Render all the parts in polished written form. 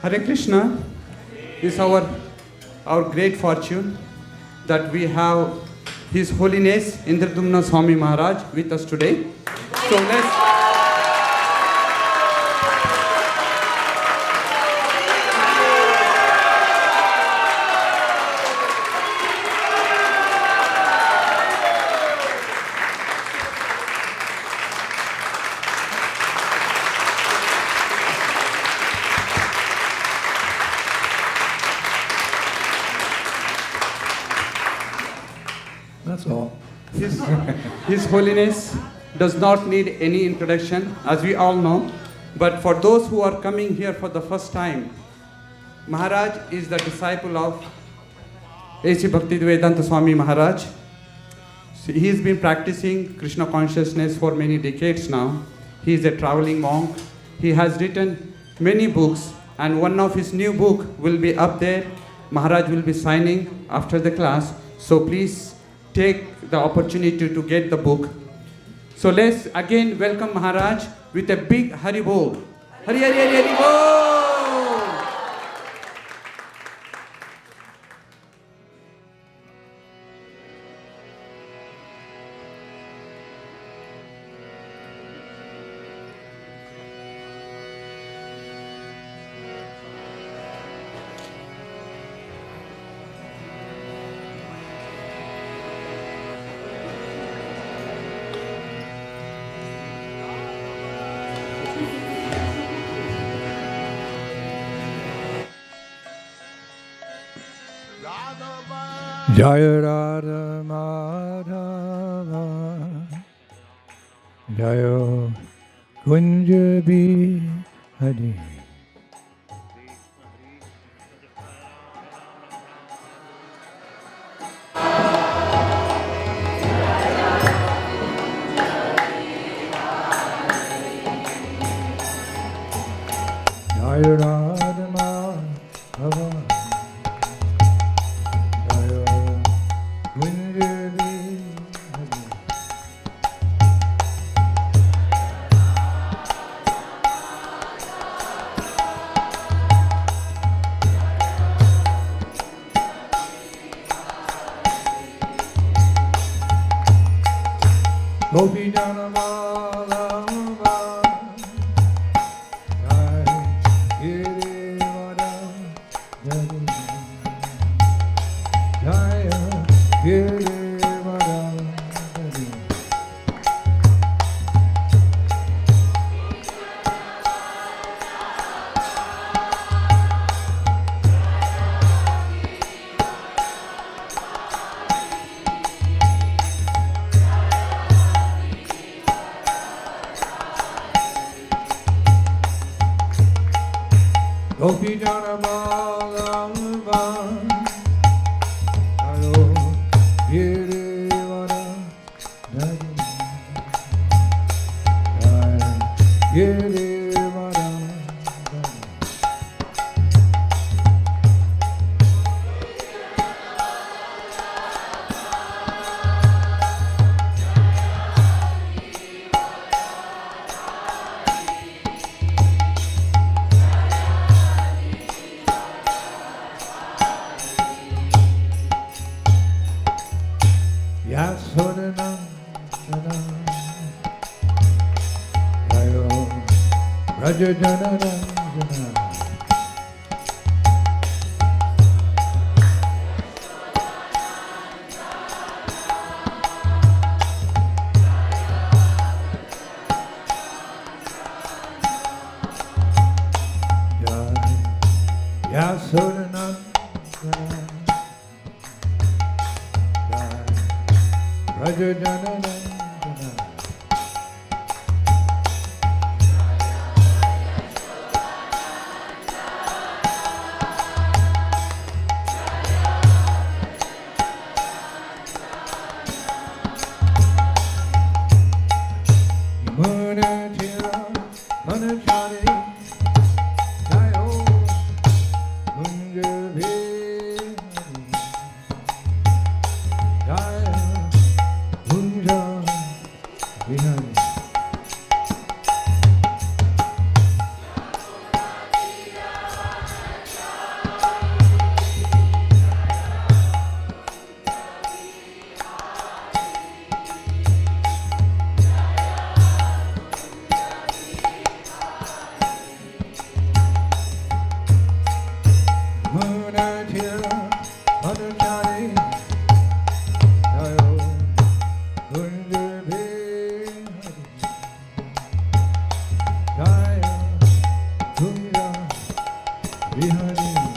Hare Krishna. It's our great fortune that we have His Holiness Indradyumna Swami Maharaj with us today. So let's That's all. His Holiness does not need any introduction, as we all know. But for those who are coming here for the first time, Maharaj is the disciple of A.C. Bhaktivedanta Swami Maharaj. So he's been practicing Krishna consciousness for many decades now. He is a traveling monk. He has written many books, and one of his new book will be up there. Maharaj will be signing after the class. So please take the opportunity to get the book. So let's again welcome Maharaj with a big Hari Bol. Hari Hari Hari Hari Bol! Jaya Radha Madhava Jaya Kunja Bihari. Jaya Radha Madhava Gopi Jana Vallabha Jai Girivara Jai Jaya Girivara Jai. Gopi Jana Vallabha Jaya Girivara Jai Jaya Girivara Jai. Yasodhanandana Jaya Rajajanarandana Jaya Yasodhanandana Rajajanarandana. Munatira Manachari Jayo Kunjabi Jaya Kunja Bihari.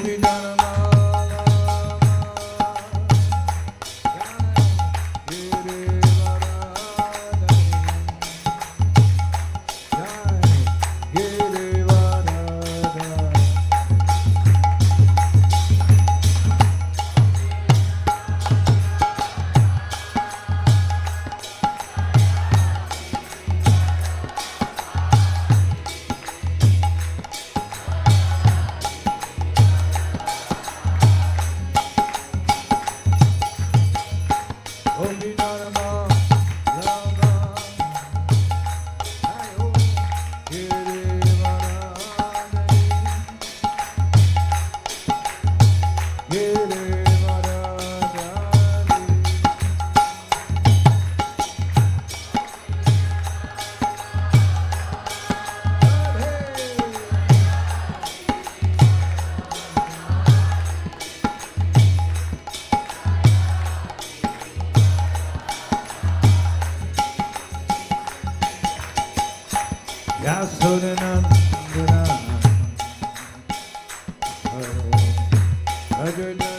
Krishna, Hare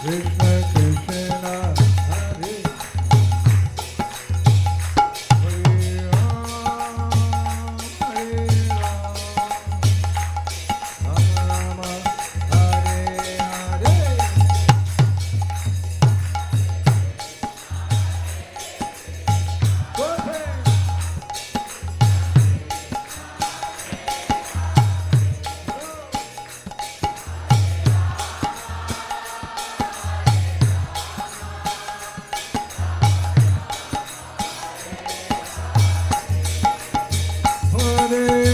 Krishna Krishna Hare Hare Ram Hare Ram Rama Hare Hare. Go ahead. Hare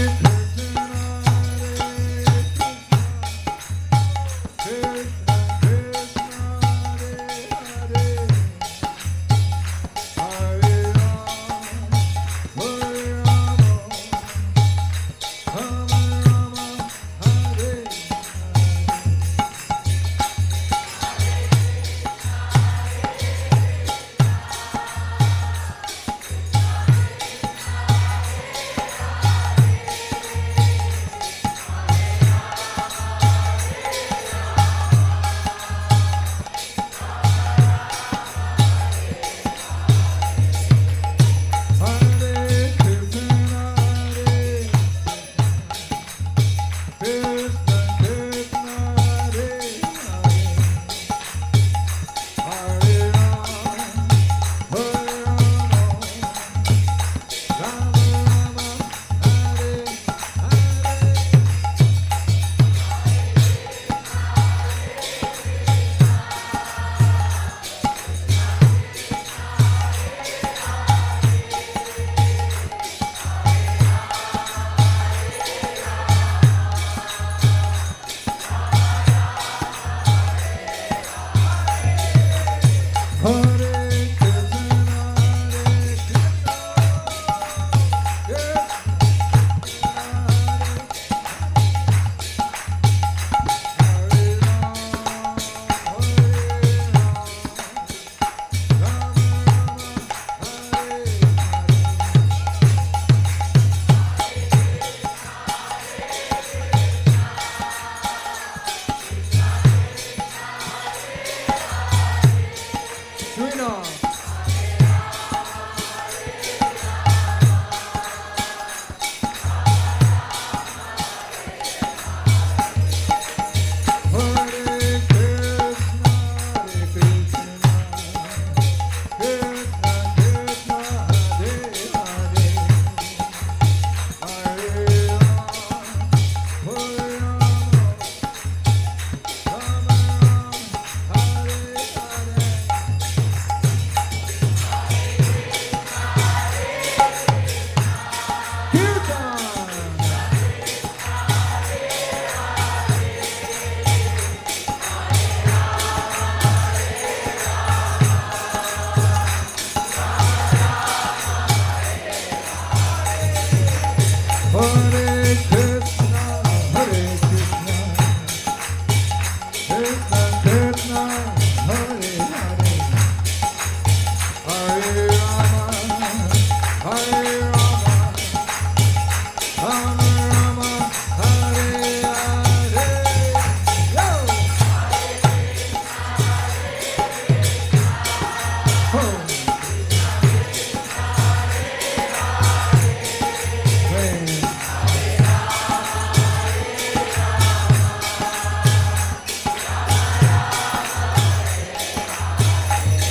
Krishna, Krishna Krishna, Hare Hare,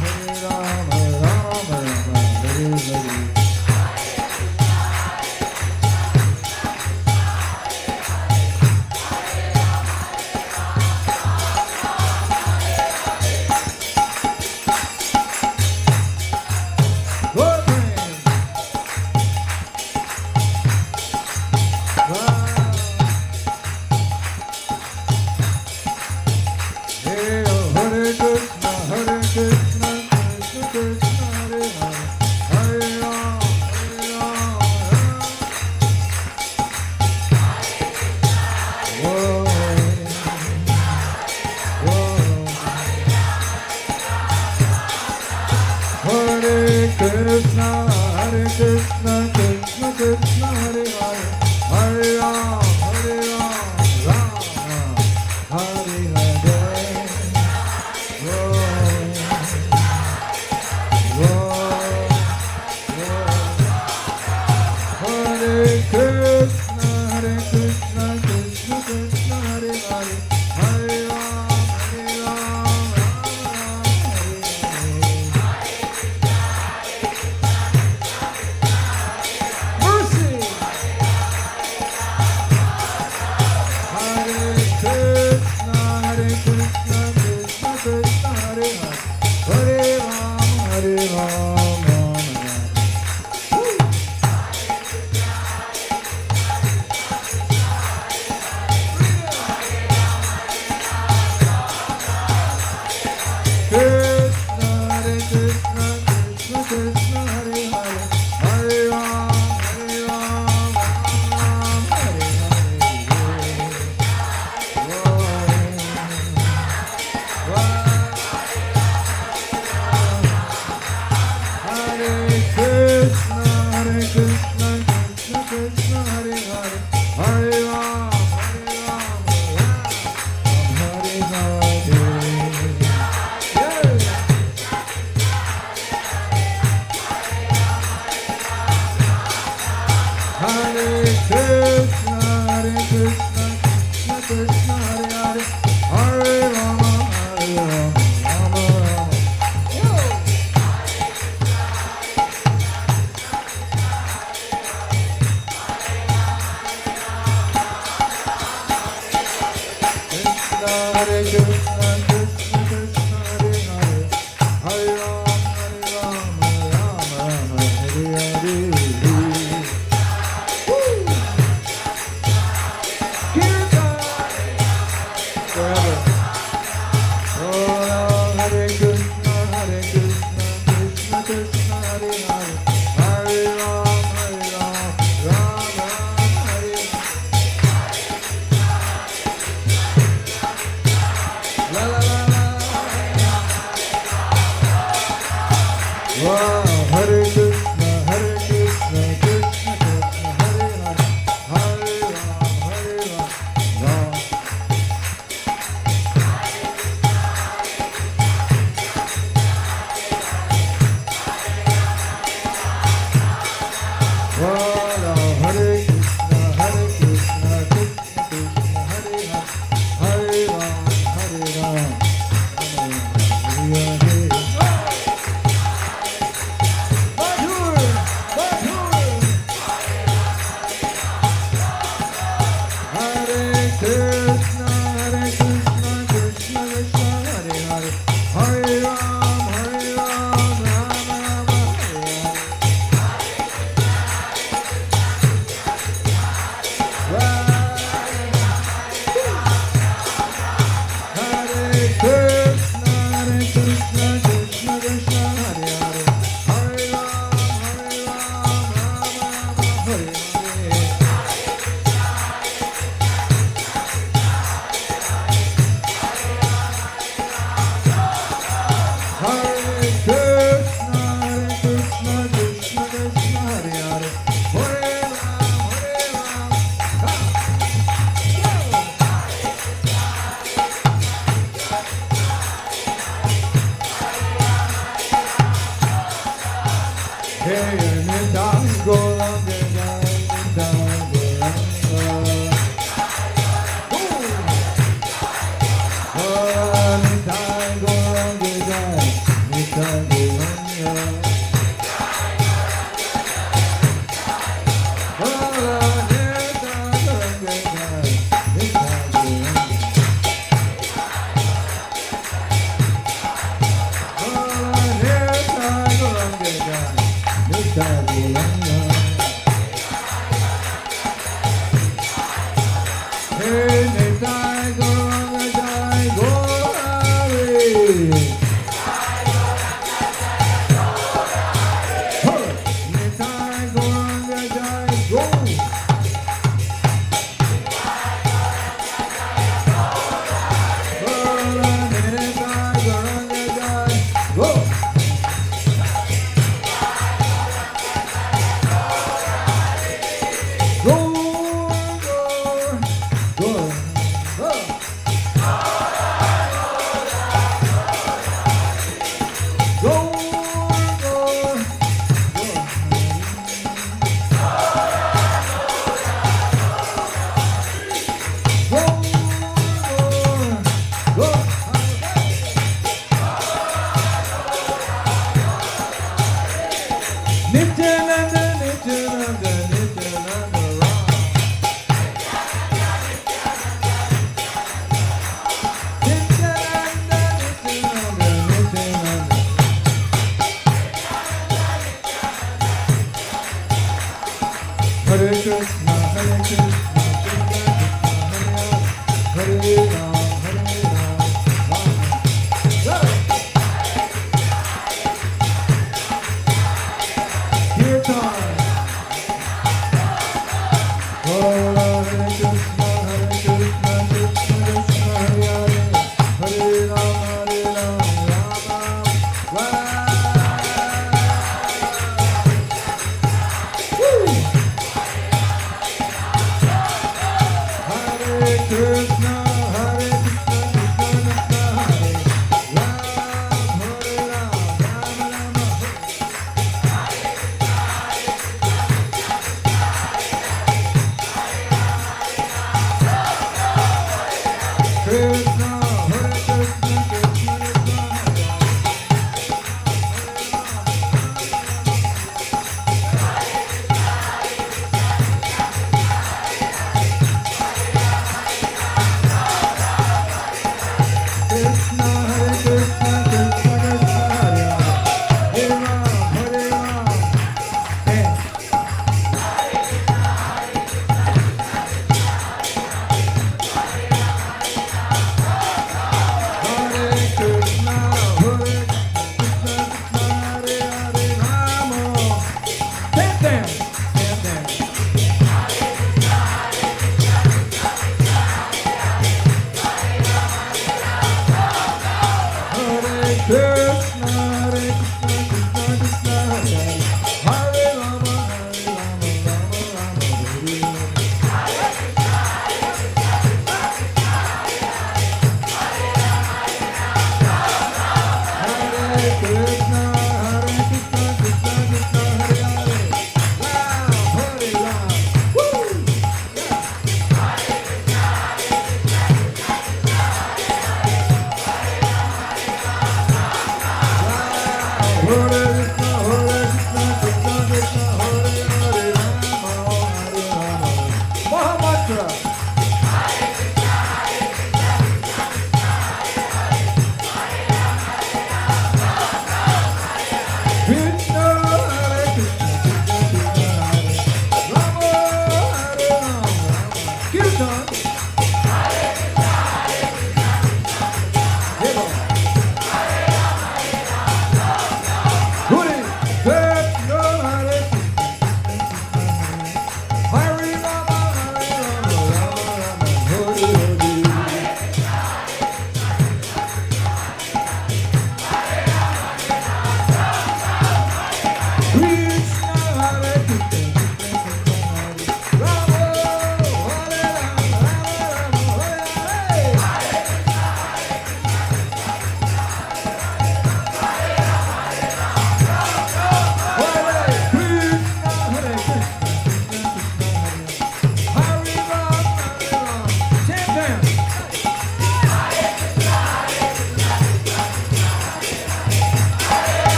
Hare Rama, Hare Hare. Krishna, Krishna Krishna,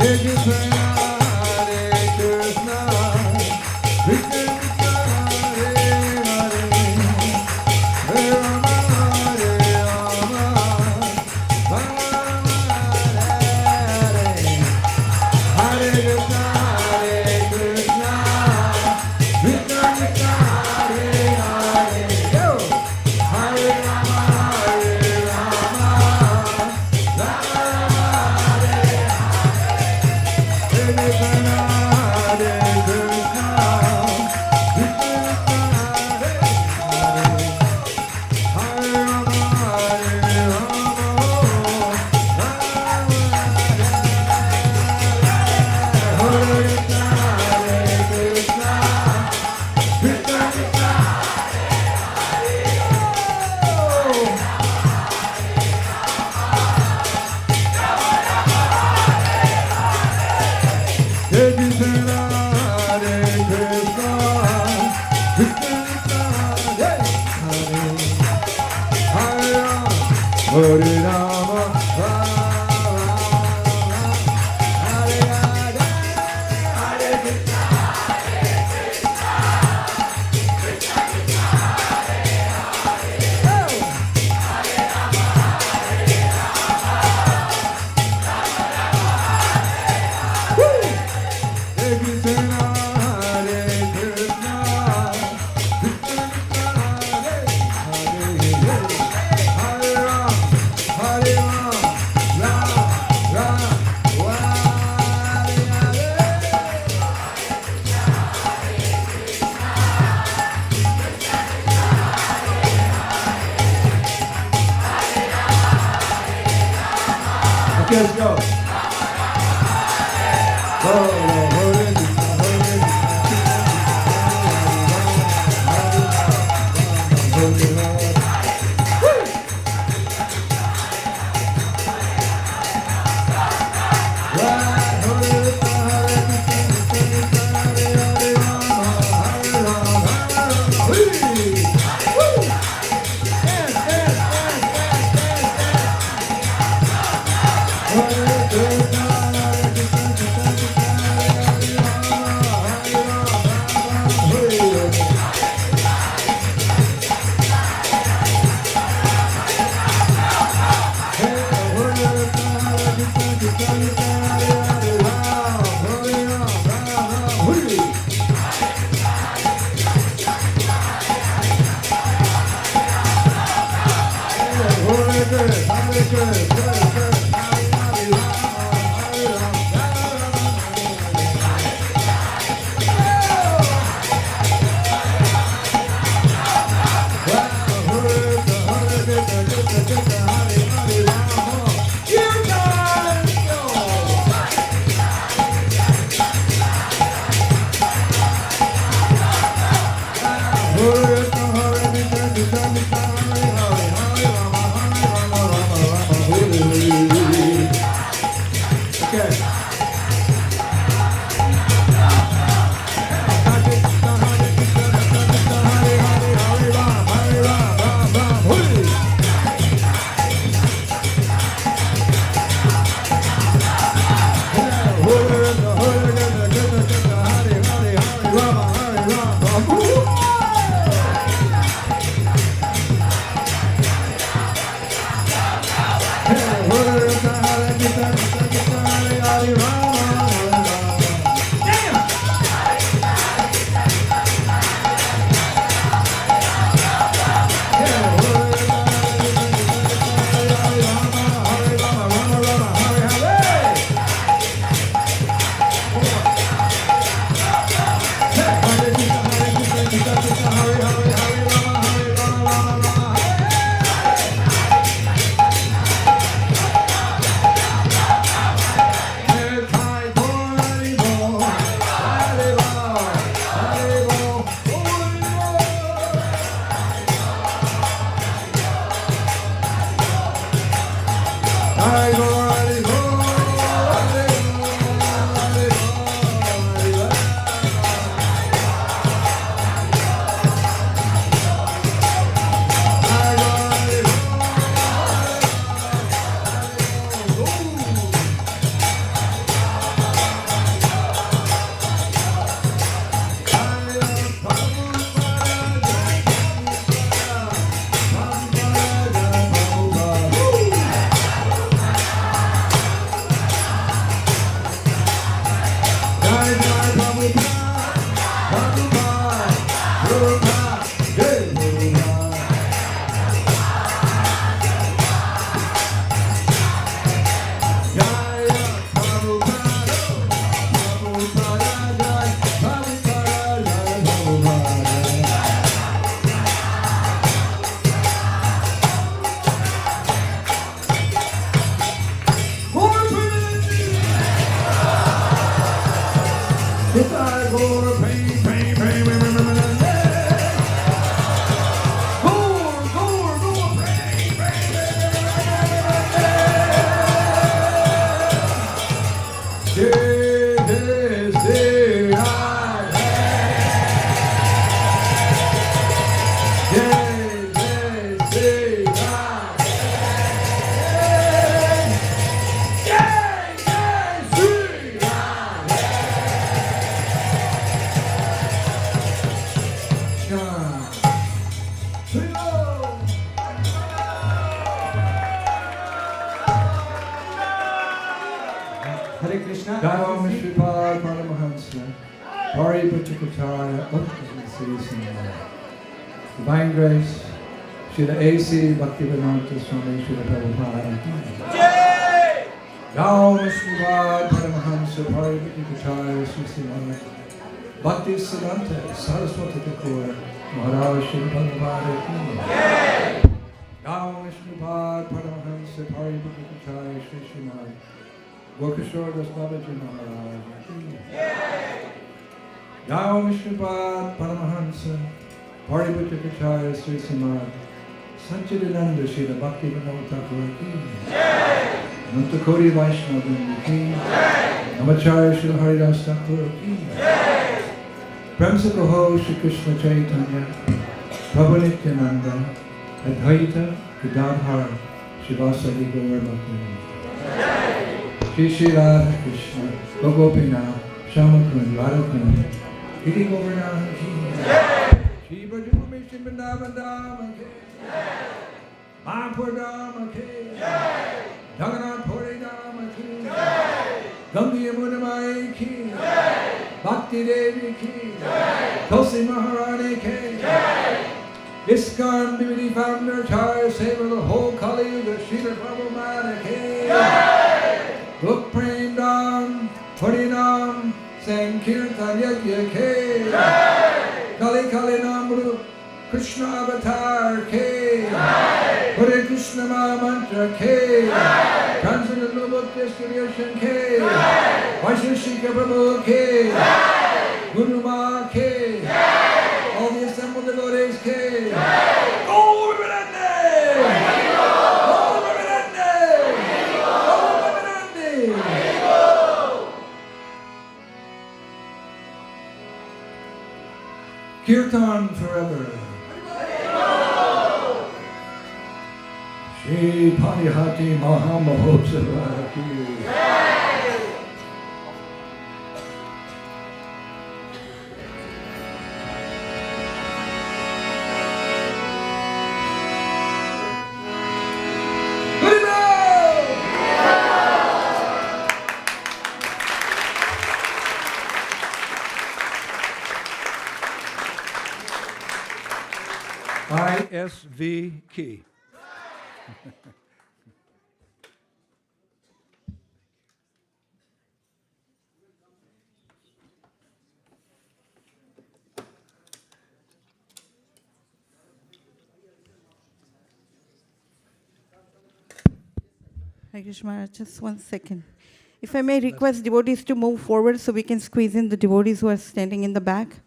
Hare Rama, Rama Rama, Hare Hare, Hare Krishna, Krishna Krishna, Hare Hare, Hare Rama, Hare Rama, Hare Krishna, Hare Krishna, Krishna Okay, let's go. Hare Jai Jai Sri Radhe. Jai Jai Sri Radhe. Jai Jai Sri Radhe. Hare Krishna. Jai Shripad Paramahansa, Paripachakacharya, Divine Grace, Srila A.C. Bhaktivedanta Swami, Srila Prabhupada. Jai! Jai Shripad Paramahansa, Paripachakacharya, Srila Bhakti Siddhanta, Saraswati Thakur, Maharaj Srila Prabhupada. Jai! Jai Shripad Paramahansa, Paripachakacharya, Srila Gokishore Das Babaji Maharaj. Jai Vishnupad Paramahansa, Paripachakacharya Sri Samad, Sanchidananda Srila Bhakti Vinod Thakur ki. Nanta Koti Vaishnava Vrinda ki. Namacharya Srila Haridas Thakur ki. Prem se kaho Shri Krishna Chaitanya, Prabhu Nityananda, Advaita Gadadhar, Shivasadi Gaur Bhakti. Shri Shri Radha Krishna, Gopinath, Shamakun, Radhakun, Giri Govardhana ki. Shri Brajabhumi Shri Vrindavan Dhama ki. Mayapur Dhama ki. Jagannath Puri Dhama ki. Ganga Yamuna Mai ki. Bhakti Devi ki. Tulsi Maharani ki. ISKCON Bhimini founder, Charya Saver, the whole Kali Yuga, Srila Prabhupada ki. Look Prem Dham, Harinam, Sang Kirtan Yajna ke. Kali Kali Namru, Krishna Avatar ke. Hare Krishna Maha Mantra ke. Transcendental Book Distribution ke. Vaisheshika Prabhu ke. Guru Ma ke. All the assembled devotees ke. Go Vivekananda! Kirtan forever. Shri Panihati Mahamahotsava ki. ISV key. Hare Krishna, just 1 second. If I may request devotees to move forward so we can squeeze in the devotees who are standing in the back.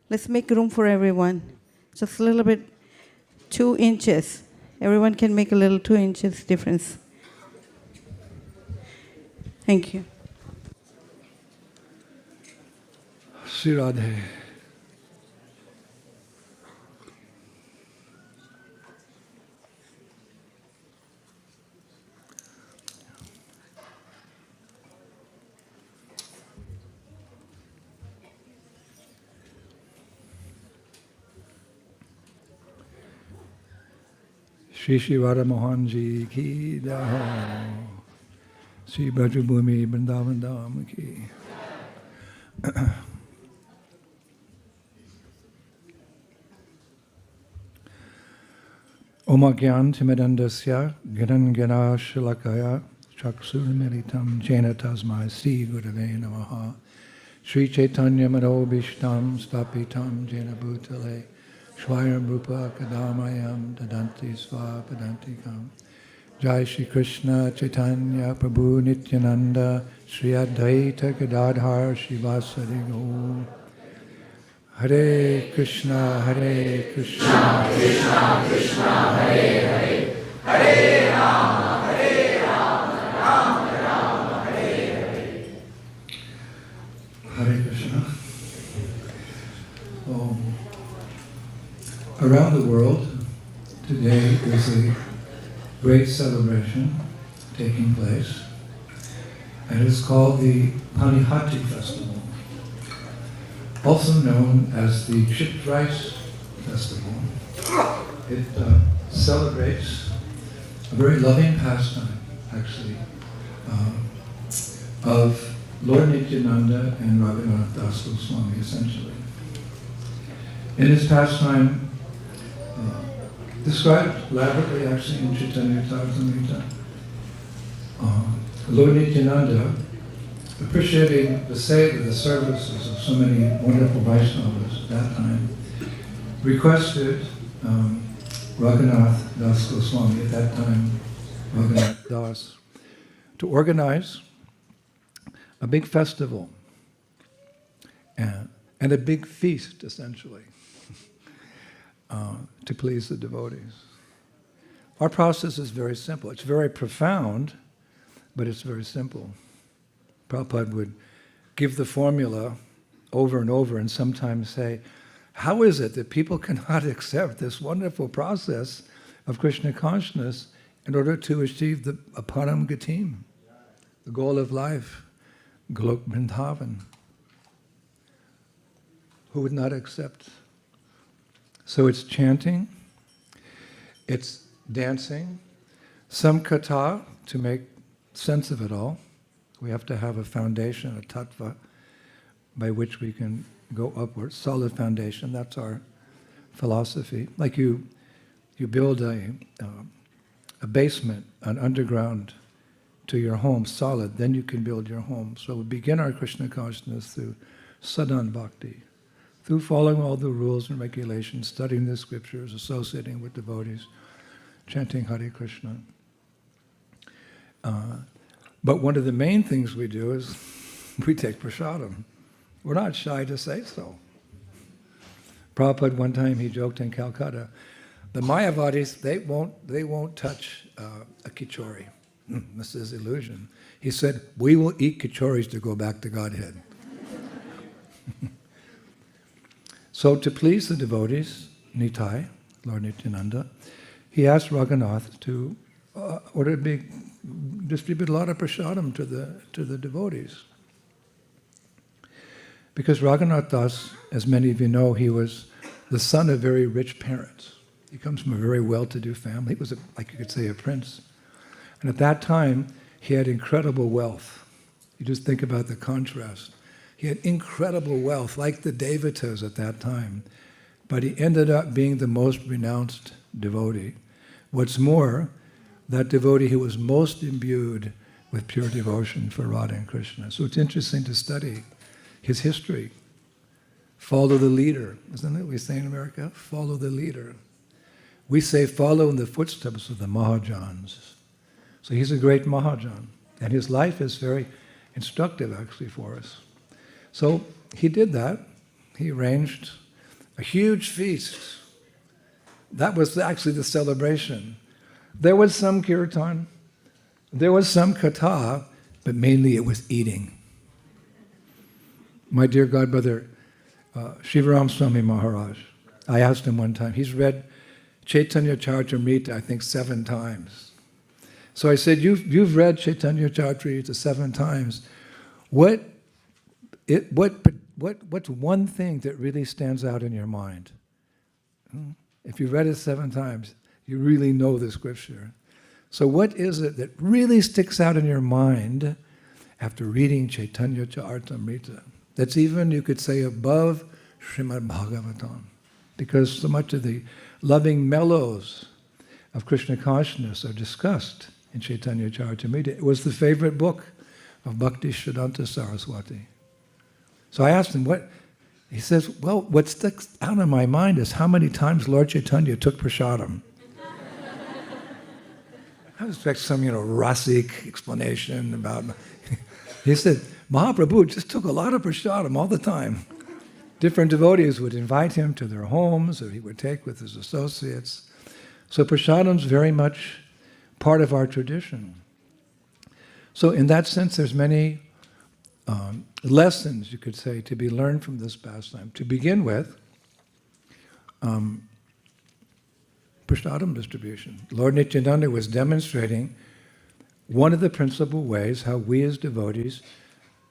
Let's make room for everyone. Just a little bit, 2 inches. Everyone can make a little 2 inches difference. Thank you. Sri Radhe. Shri Shri Radha Mohan Ji ki jai. Shri Brajabhumi Vrindavan Dham ki. Om Agyan Timidandasya Gyan Gyana Shilakaya Chaksurmilitam Jena Tasmai Sri Gurave Namaha Shri Chaitanya Manobishtam Stapitam Jena Bhutale Shvayam Rupa Kadamayam Dadanti Sva Padantikam Jai Shri Krishna Chaitanya Prabhu Nityananda Shri Advaita Gadadhar Shivasari Gaur Hare Krishna Krishna Krishna Hare Hare Hare Rama Rama Rama Hare Hare Around the world, today is a great celebration taking place, and it's called the Panihati Festival, also known as the Chipped Rice Festival. It celebrates a very loving pastime, actually, of Lord Nityananda and Raghunath Das Goswami, essentially. In his pastime, described elaborately actually in Chaitanya Charitamrita, Lord Nityananda, appreciating the services of so many wonderful Vaishnavas at that time, requested Raghunath Das Goswami, at that time Raghunath Das, to organize a big festival and a big feast, essentially, to please the devotees. Our process is very simple. It's very profound, but it's very simple. Prabhupada would give the formula over and over and sometimes say, how is it that people cannot accept this wonderful process of Krishna consciousness in order to achieve the Param Gatim, the goal of life, Golok Vrindavan? Who would not accept? So it's chanting, it's dancing, some katha to make sense of it all. We have to have a foundation, a tattva, by which we can go upwards. Solid foundation, that's our philosophy. Like you build a basement, an underground to your home, solid, then you can build your home. So we begin our Krishna consciousness through sadhan bhakti, through following all the rules and regulations, studying the scriptures, associating with devotees, chanting Hare Krishna. But one of the main things we do is we take prasadam. We're not shy to say so. Prabhupada, one time he joked in Calcutta, the Mayavadis, they won't touch a kichori. This is illusion. He said, we will eat kichoris to go back to Godhead. So to please the devotees, Nitai, Lord Nityananda, he asked Raghunath to distribute a lot of prasadam to the devotees. Because Raghunath Das, as many of you know, he was the son of very rich parents. He comes from a very well-to-do family. He was, like you could say, a prince. And at that time, he had incredible wealth. You just think about the contrast. He had incredible wealth, like the Devatas at that time. But he ended up being the most renounced devotee. What's more, that devotee who was most imbued with pure devotion for Radha and Krishna. So it's interesting to study his history. Follow the leader, isn't it? We say in America, follow the leader. We say follow in the footsteps of the Mahajans. So he's a great Mahajan, and his life is very instructive actually for us. So he did that. He arranged a huge feast. That was actually the celebration. There was some kirtan, there was some katha, but mainly it was eating. My dear godbrother, Shivaram Swami Maharaj, I asked him one time, he's read Chaitanya Charitamrita, I think 7 times. So I said, you've read Chaitanya Charitamrita 7 times. What's one thing that really stands out in your mind? If you read it 7 times, you really know the scripture. So what is it that really sticks out in your mind after reading Chaitanya Charitamrita? That's even, you could say, above Srimad Bhagavatam. Because so much of the loving mellows of Krishna consciousness are discussed in Chaitanya Charitamrita. It was the favorite book of Bhakti Siddhanta Saraswati. So I asked him, he says, well, what sticks out in my mind is how many times Lord Chaitanya took prasadam. I was expecting some, rasic explanation about... He said, Mahaprabhu just took a lot of prasadam all the time. Different devotees would invite him to their homes, or he would take with his associates. So prasadam's very much part of our tradition. So in that sense, there's many lessons, you could say, to be learned from this pastime. To begin with, prasadam distribution. Lord Nityananda was demonstrating one of the principal ways how we as devotees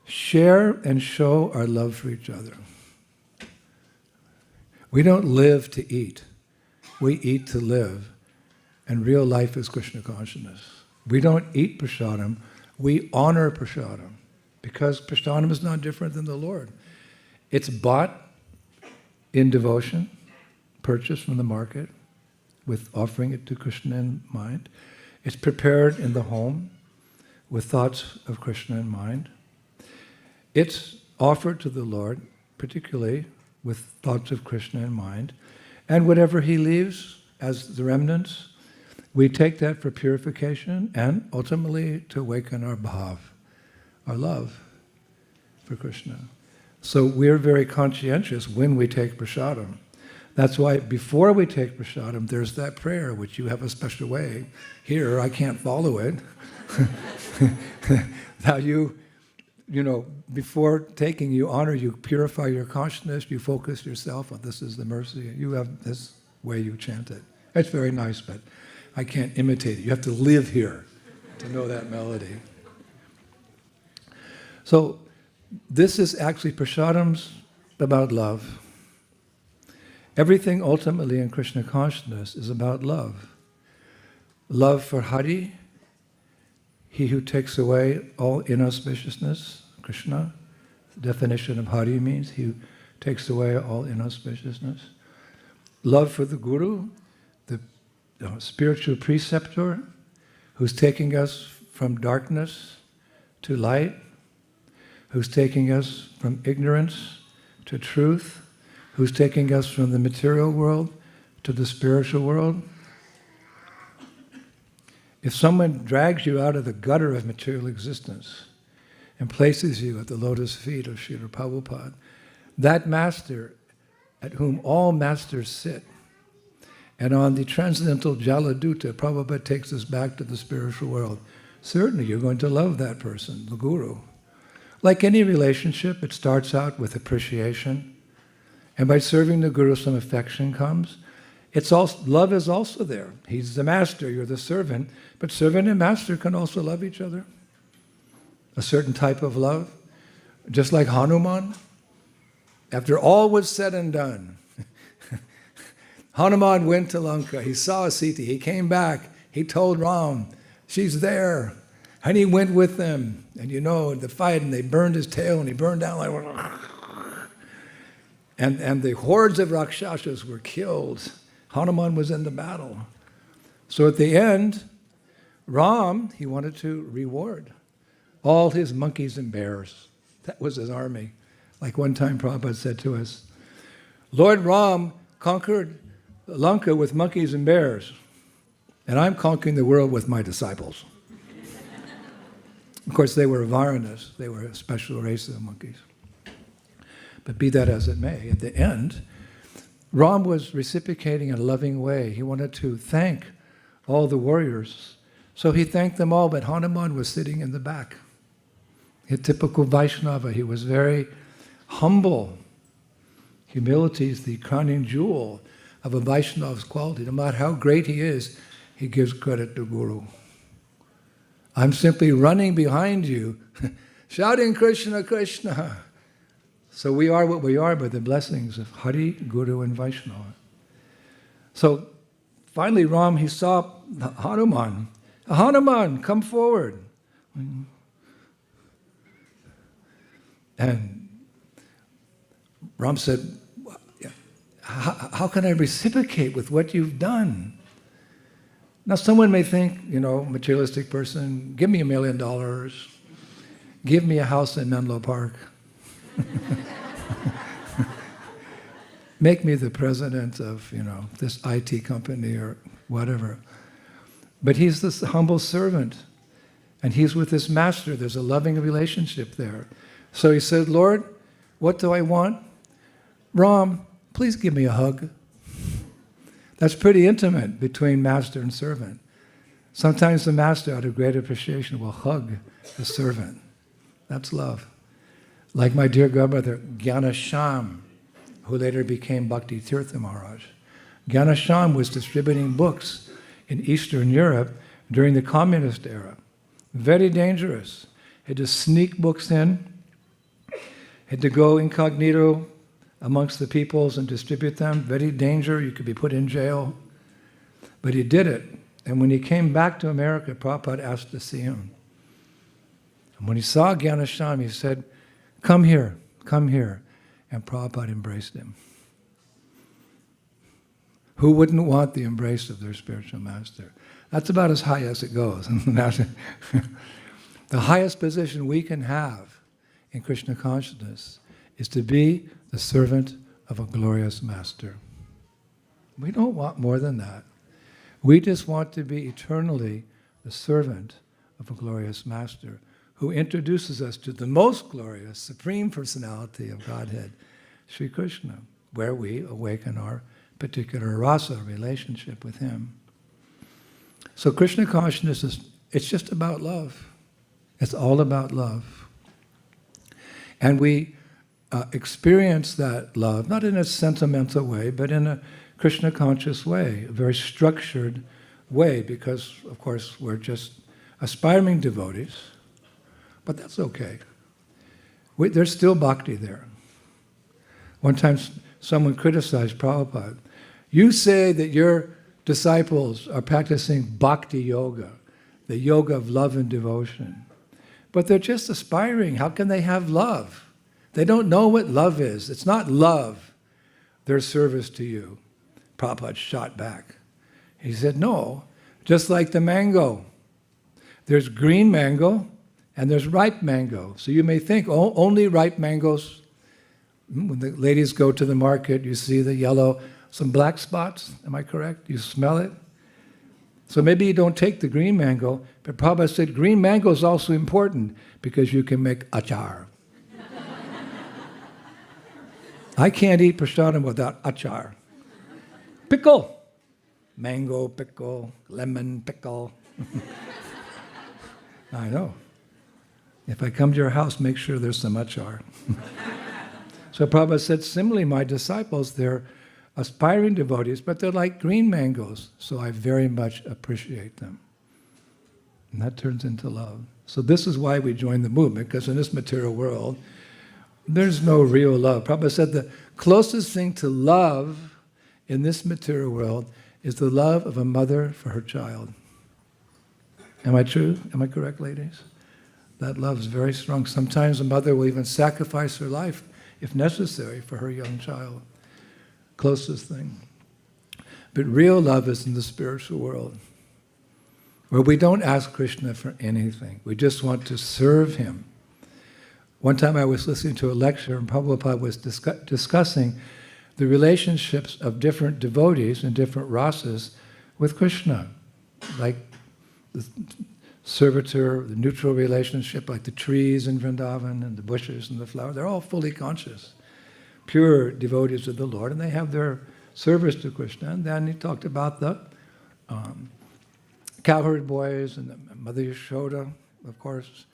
share and show our love for each other. We don't live to eat. We eat to live. And real life is Krishna consciousness. We don't eat prasadam. We honor prasadam. Because prasadam is not different than the Lord. It's bought in devotion, purchased from the market, with offering it to Krishna in mind. It's prepared in the home, with thoughts of Krishna in mind. It's offered to the Lord, particularly with thoughts of Krishna in mind. And whatever he leaves as the remnants, we take that for purification and ultimately to awaken our bhav, our love for Krishna. So we're very conscientious when we take prasadam. That's why before we take prasadam, there's that prayer, which you have a special way. Here, I can't follow it. Now you know, before taking, you honor, you purify your consciousness, you focus yourself on this is the mercy. You have this way you chant it. It's very nice, but I can't imitate it. You have to live here to know that melody. So this is actually prasadam's about love. Everything ultimately in Krishna consciousness is about love. Love for Hari, he who takes away all inauspiciousness, Krishna. The definition of Hari means he who takes away all inauspiciousness. Love for the Guru, the spiritual preceptor, who's taking us from darkness to light, who's taking us from ignorance to truth, who's taking us from the material world to the spiritual world. If someone drags you out of the gutter of material existence and places you at the lotus feet of Srila Prabhupada, that master at whom all masters sit, and on the transcendental Jaladuta, Prabhupada takes us back to the spiritual world. Certainly you're going to love that person, the Guru. Like any relationship, it starts out with appreciation, and by serving the Guru, some affection comes. Love is also there. He's the master, you're the servant, but servant and master can also love each other. A certain type of love. Just like Hanuman, after all was said and done, Hanuman went to Lanka, he saw Sita, he came back, he told Ram, she's there, and he went with them, and you know, the fight, and they burned his tail, and he burned down like, and the hordes of Rakshasas were killed. Hanuman was in the battle. So at the end, Ram, he wanted to reward all his monkeys and bears. That was his army. Like one time Prabhupada said to us, Lord Ram conquered Lanka with monkeys and bears, and I'm conquering the world with my disciples. Of course, they were Varanas. They were a special race of monkeys. But be that as it may, at the end, Ram was reciprocating in a loving way. He wanted to thank all the warriors. So he thanked them all, but Hanuman was sitting in the back. A typical Vaishnava, he was very humble. Humility is the crowning jewel of a Vaishnava's quality. No matter how great he is, he gives credit to Guru. I'm simply running behind you, shouting Krishna, Krishna. So we are what we are by the blessings of Hari, Guru, and Vaishnava. So finally Ram, he saw Hanuman. Hanuman, come forward. And Ram said, how can I reciprocate with what you've done? Now someone may think, materialistic person, give me $1 million, give me a house in Menlo Park. Make me the president of, this IT company or whatever. But he's this humble servant, and he's with his master. There's a loving relationship there. So he said, Lord, what do I want? Ram, please give me a hug. That's pretty intimate between master and servant. Sometimes the master, out of great appreciation, will hug the servant. That's love. Like my dear godmother, Gyanasham, who later became Bhakti Tirtha Maharaj. Gyanasham was distributing books in Eastern Europe during the communist era. Very dangerous. Had to sneak books in, had to go incognito amongst the peoples and distribute them. Very dangerous. You could be put in jail. But he did it. And when he came back to America, Prabhupada asked to see him. And when he saw Gyanasham, he said, come here, come here. And Prabhupada embraced him. Who wouldn't want the embrace of their spiritual master? That's about as high as it goes. The highest position we can have in Krishna consciousness is to be the servant of a glorious master. We don't want more than that. We just want to be eternally the servant of a glorious master who introduces us to the most glorious, supreme personality of Godhead, Sri Krishna, where we awaken our particular rasa relationship with him. So Krishna consciousness it's just about love. It's all about love. And we experience that love, not in a sentimental way, but in a Krishna conscious way, a very structured way, because, of course, we're just aspiring devotees, but that's okay. There's still bhakti there. One time someone criticized Prabhupada. You say that your disciples are practicing bhakti yoga, the yoga of love and devotion, but they're just aspiring. How can they have love? They don't know what love is. It's not love, their service to you. Prabhupada shot back. He said, no, just like the mango. There's green mango and there's ripe mango. So you may think, oh, only ripe mangoes. When the ladies go to the market, you see the yellow, some black spots, am I correct? You smell it? So maybe you don't take the green mango, but Prabhupada said green mango is also important because you can make achar. I can't eat prasadam without achar. Pickle. Mango pickle, lemon pickle. I know. If I come to your house, make sure there's some achar. So Prabhupada said, similarly, my disciples, they're aspiring devotees, but they're like green mangoes, so I very much appreciate them. And that turns into love. So this is why we join the movement, because in this material world, there's no real love. Prabhupada said the closest thing to love in this material world is the love of a mother for her child. Am I true? Am I correct, ladies? That love is very strong. Sometimes a mother will even sacrifice her life, if necessary, for her young child. Closest thing. But real love is in the spiritual world, where we don't ask Krishna for anything. We just want to serve him. One time I was listening to a lecture, and Prabhupada was discussing the relationships of different devotees and different rasas with Krishna, like the servitor, the neutral relationship, like the trees in Vrindavan and the bushes and the flowers. They're all fully conscious, pure devotees of the Lord, and they have their service to Krishna. And then he talked about the cowherd boys and the Mother Yashoda, of course.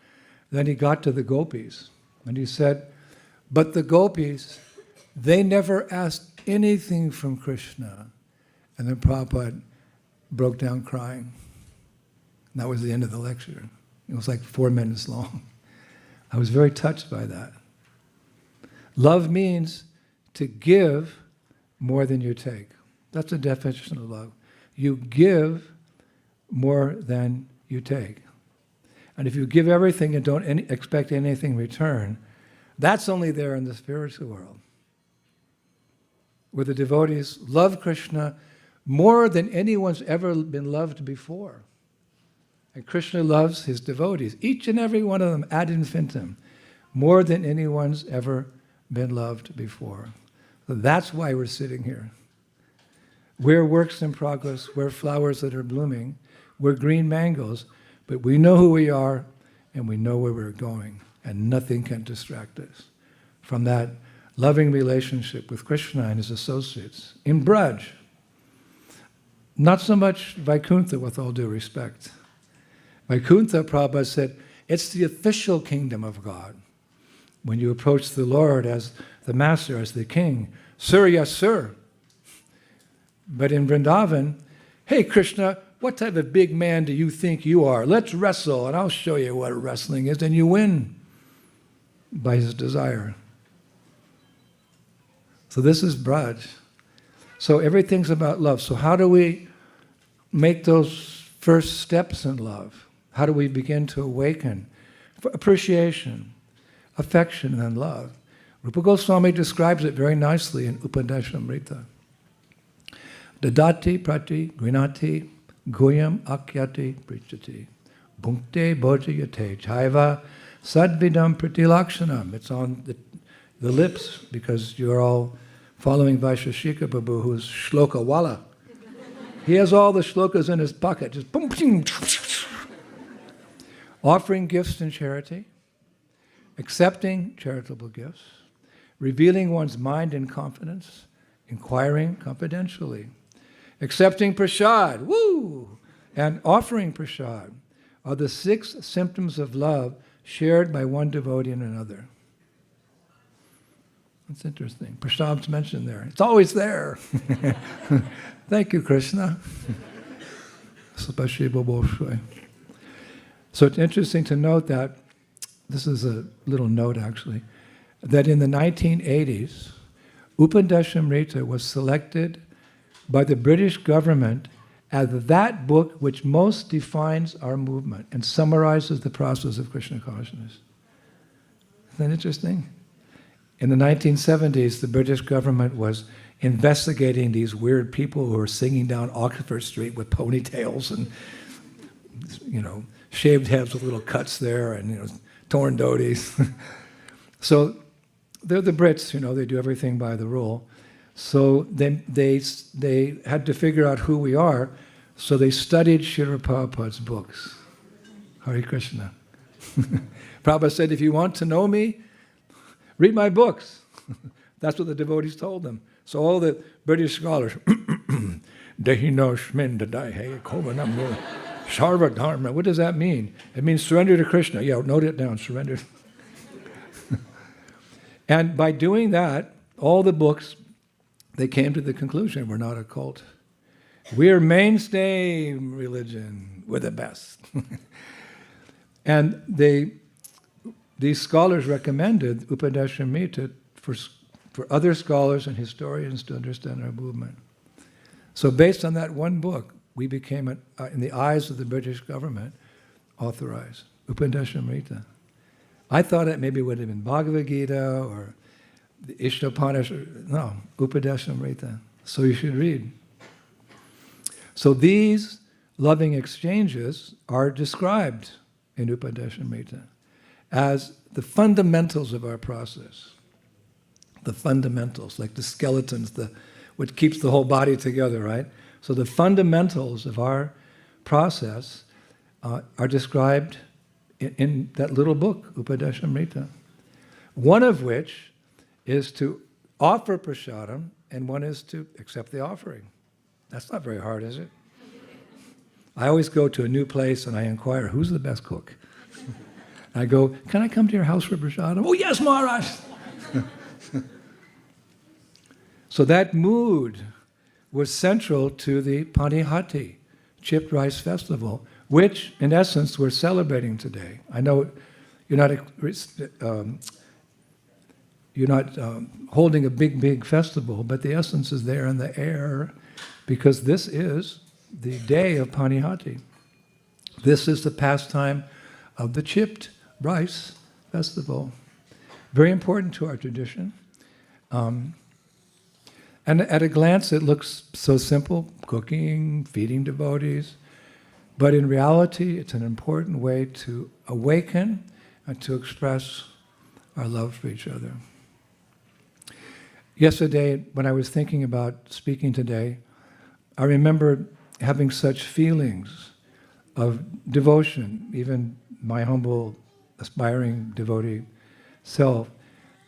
Then he got to the gopis, and he said, but the gopis, they never asked anything from Krishna. And then Prabhupada broke down crying. And that was the end of the lecture. It was like 4 minutes long. I was very touched by that. Love means to give more than you take. That's the definition of love. You give more than you take. And if you give everything and don't expect anything in return, that's only there in the spiritual world, where the devotees love Krishna more than anyone's ever been loved before. And Krishna loves his devotees, each and every one of them ad infinitum, more than anyone's ever been loved before. So that's why we're sitting here. We're works in progress, we're flowers that are blooming, we're green mangoes, but we know who we are and we know where we're going, and nothing can distract us from that loving relationship with Krishna and his associates. In Braj, not so much Vaikuntha, with all due respect. Vaikuntha, Prabhupada said, it's the official kingdom of God. When you approach the Lord as the master, as the king, sir, yes, sir. But in Vrindavan, hey Krishna, what type of big man do you think you are? Let's wrestle, and I'll show you what wrestling is. And you win by his desire. So this is Braj. So everything's about love. So how do we make those first steps in love? How do we begin to awaken? Appreciation, affection, and love. Rupa Goswami describes it very nicely in Upadeshamrita. Dadati prati grinati goyam akyati prichati bhunkte bhojayate chaiva sadvidam pratilakshanam. It's on the lips because you're all following Vaisheshika Prabhu, who's shloka wala. He has all the shlokas in his pocket, just boom, boom. Offering gifts in charity, accepting charitable gifts, revealing one's mind in confidence, inquiring confidentially, accepting prasad, woo, and offering prasad are the 6 symptoms of love shared by one devotee and another. That's interesting. Prasad's mentioned there. It's always there. Thank you, Krishna. So it's interesting to note that, this is a little note actually, that in the 1980s, Upadeshamrita was selected by the British government as that book which most defines our movement and summarizes the process of Krishna consciousness. Isn't that interesting? In the 1970s, the British government was investigating these weird people who were singing down Oxford Street with ponytails and, shaved heads with little cuts there and, torn dhotis. So they're the Brits, they do everything by the rule. So they had to figure out who we are, so they studied Srila Prabhupada's books. Hare Krishna. Prabhupada said, if you want to know me, read my books. That's what the devotees told them. So all the British scholars, Dehino Shmin Dadai Kovanam Sarva Dharma, what does that mean? It means surrender to Krishna. Yeah, note it down, surrender. And by doing that, all the books, they came to the conclusion, we're not a cult. We're mainstay religion. We're the best. And these scholars recommended Upadeshamrita for other scholars and historians to understand our movement. So based on that one book, we became, in the eyes of the British government, authorized. Upadeshamrita. I thought it maybe would have been Bhagavad Gita or the Ishtopanishad. No, Upadeshamrita. So you should read. So these loving exchanges are described in Upadeshamrita as the fundamentals of our process. The fundamentals, like the skeletons, what keeps the whole body together, right? So the fundamentals of our process are described in that little book, Upadeshamrita. One of which is to offer prasadam, and one is to accept the offering. That's not very hard, is it? I always go to a new place and I inquire, who's the best cook? I go, can I come to your house for prasadam? Oh yes, Maharaj! So that mood was central to the Panihati, chipped rice festival, which, in essence, we're celebrating today. I know you're not holding a big festival, but the essence is there in the air, because this is the day of Panihati. This is the pastime of the chipped rice festival. Very important to our tradition. And at a glance, it looks so simple, cooking, feeding devotees. But in reality, it's an important way to awaken and to express our love for each other. Yesterday, when I was thinking about speaking today, I remember having such feelings of devotion, even my humble, aspiring devotee self,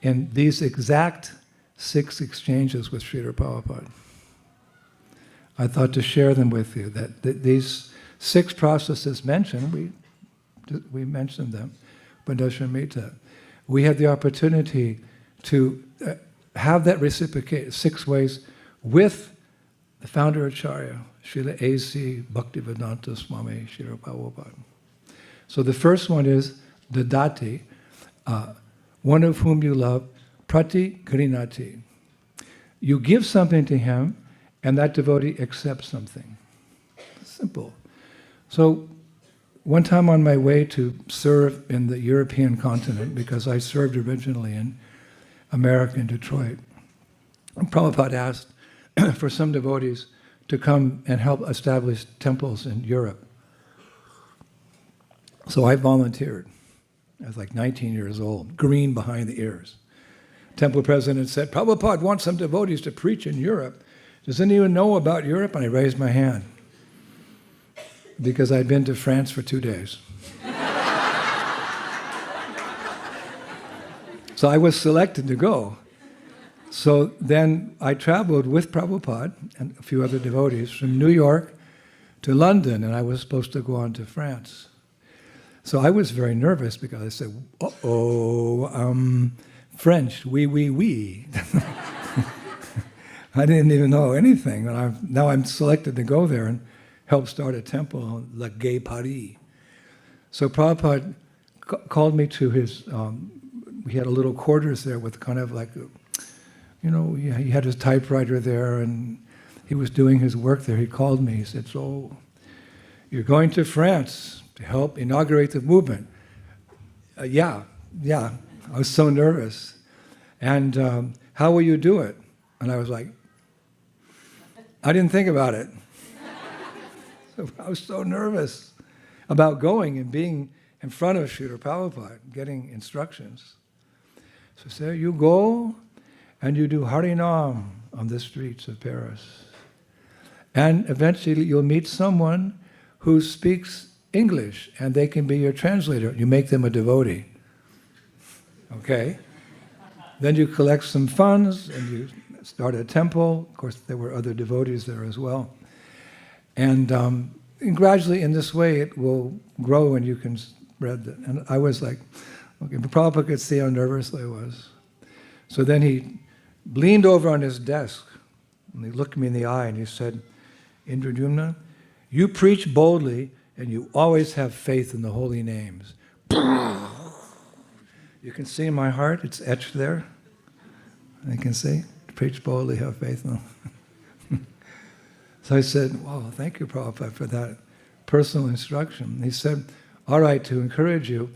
in these exact 6 exchanges with Srila Prabhupada. I thought to share them with you, that these 6 processes mentioned, we mentioned them, Upadeshamrita. We had the opportunity to have that reciprocate 6 ways with the founder Acharya, Srila A.C. Bhaktivedanta Swami Srila Prabhupada. So the first one is Dadati, one of whom you love, Prati Grinati. You give something to him, and that devotee accepts something. Simple. So one time on my way to serve in the European continent, because I served originally in America, in Detroit, Prabhupada asked for some devotees to come and help establish temples in Europe. So I volunteered. I was like 19 years old, green behind the ears. Temple president said, Prabhupada wants some devotees to preach in Europe. Does anyone know about Europe? And I raised my hand because I'd been to France for 2 days. So I was selected to go. So then I traveled with Prabhupada and a few other devotees from New York to London, and I was supposed to go on to France. So I was very nervous because I said, French, oui. I didn't even know anything. And now I'm selected to go there and help start a temple, La Gay Paris. So Prabhupada called me to his, we had a little quarters there with kind of like, he had his typewriter there and he was doing his work there. He called me, he said, so you're going to France to help inaugurate the movement. Yeah. I was so nervous. And how will you do it? And I was like, I didn't think about it. I was so nervous about going and being in front of Srila Prabhupada, getting instructions. So I said, you go and you do Harinam on the streets of Paris. And eventually you'll meet someone who speaks English and they can be your translator. You make them a devotee. Okay? Then you collect some funds and you start a temple. Of course, there were other devotees there as well. And gradually, in this way, it will grow and you can spread it. And I was like, okay, but Prabhupada could see how nervous I was. So then he leaned over on his desk and he looked me in the eye and he said, Indradyumna, you preach boldly and you always have faith in the holy names. You can see in my heart, it's etched there. I can see, preach boldly, have faith in them. So I said, wow, thank you, Prabhupada, for that personal instruction. He said, all right, to encourage you.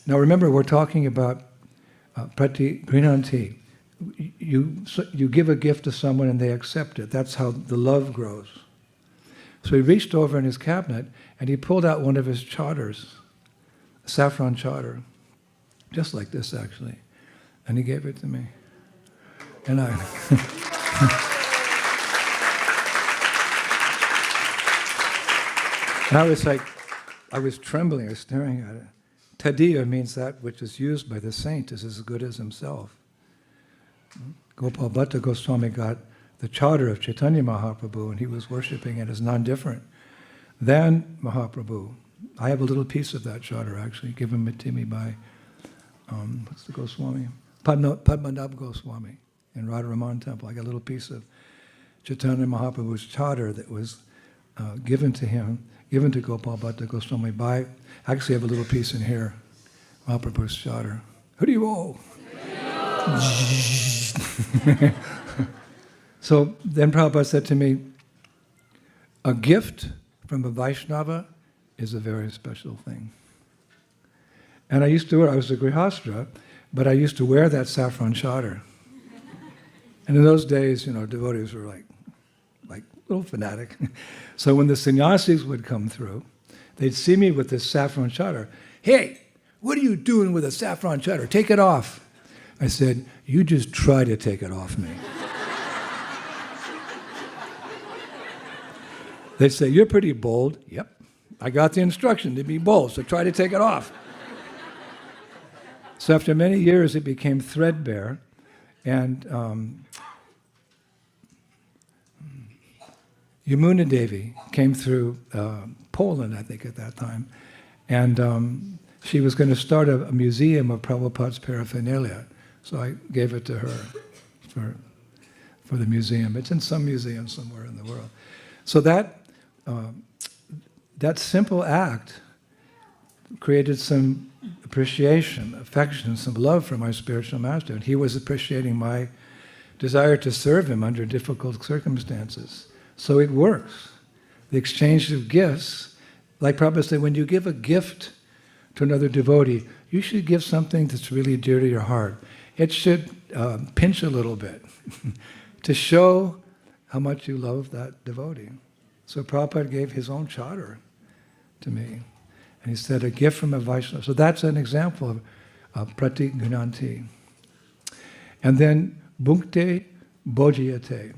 Now remember, we're talking about Prati Grinanti. You give a gift to someone and they accept it. That's how the love grows. So he reached over in his cabinet and he pulled out one of his charters, a saffron charter, just like this actually. And he gave it to me. And I was like, I was trembling, I was staring at it. Tadiya means that which is used by the saint is as good as himself. Gopal Bhatta Goswami got the charter of Chaitanya Mahaprabhu and he was worshipping it as non-different than Mahaprabhu. I have a little piece of that charter actually, given it to me by, what's the Goswami? Padmanabh Goswami in Radharaman Temple. I got a little piece of Chaitanya Mahaprabhu's charter that was given to him, given to Gopal Bhatta Goswami by, actually I have a little piece in here, Mahaprabhu's charter. Who do you owe? So then Prabhupada said to me, a gift from a Vaishnava is a very special thing. And I used to wear, I was a Grihastra, but I used to wear that saffron charter. And in those days, devotees were like a little fanatic. So when the sannyasis would come through, they'd see me with this saffron charter. Hey, what are you doing with a saffron charter? Take it off. I said, you just try to take it off me. They'd say, you're pretty bold. Yep, I got the instruction to be bold, so try to take it off. So after many years, it became threadbare, and Yamuna Devi came through Poland, I think, at that time, and she was going to start a museum of Prabhupada's paraphernalia, so I gave it to her. for the museum. It's in some museum somewhere in the world. So that simple act created some appreciation, affection, some love for my spiritual master. And he was appreciating my desire to serve him under difficult circumstances. So it works. The exchange of gifts, like Prabhupada said, when you give a gift to another devotee, you should give something that's really dear to your heart. It should pinch a little bit to show how much you love that devotee. So Prabhupada gave his own charter to me. And he said, a gift from a Vaishnava. So that's an example of pratik gunanti. And then bhukte bhojyate.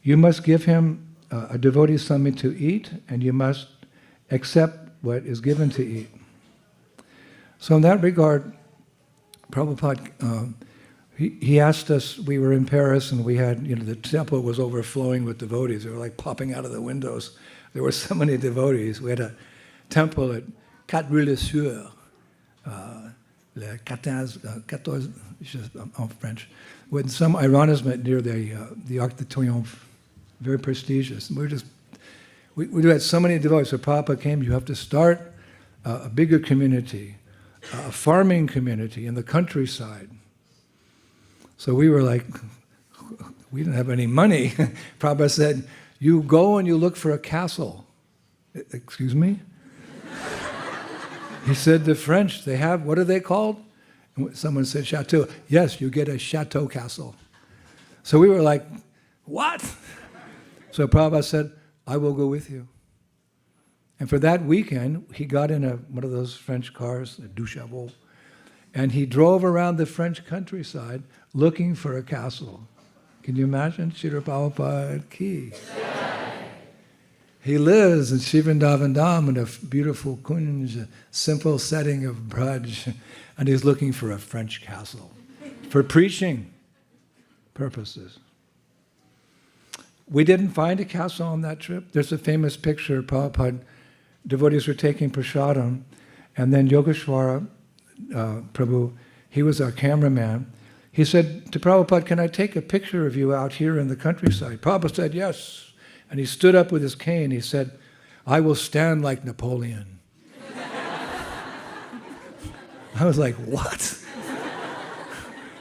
You must give him, a devotee, something to eat, and you must accept what is given to eat. So in that regard, Prabhupada, he asked us, we were in Paris and we had, the temple was overflowing with devotees. They were like popping out of the windows. There were so many devotees. We had a temple at Quatre Rues les Sûrs, le 14, en French, with some arrondissement near the Arc de Triomphe, very prestigious. And we had so many devotees. So Prabhupada came, you have to start a bigger community, a farming community in the countryside. So we were like, we didn't have any money. Prabhupada said, you go and you look for a castle. Excuse me? He said, the French, they have, what are they called? And someone said, chateau. Yes, you get a chateau castle. So we were like, what? So Prabhupada said, I will go with you. And for that weekend, he got in one of those French cars, a Duchavaux, and he drove around the French countryside looking for a castle. Can you imagine? Srila Prabhupada ki. He lives in Shivrindavan Dham in a beautiful kunj, simple setting of Braj, and he's looking for a French castle for preaching purposes. We didn't find a castle on that trip. There's a famous picture, Prabhupada, devotees were taking prasadam, and then Yogeshwara Prabhu, he was our cameraman. He said to Prabhupada, can I take a picture of you out here in the countryside? Prabhupada said, yes. And he stood up with his cane. He said, I will stand like Napoleon. I was like, what?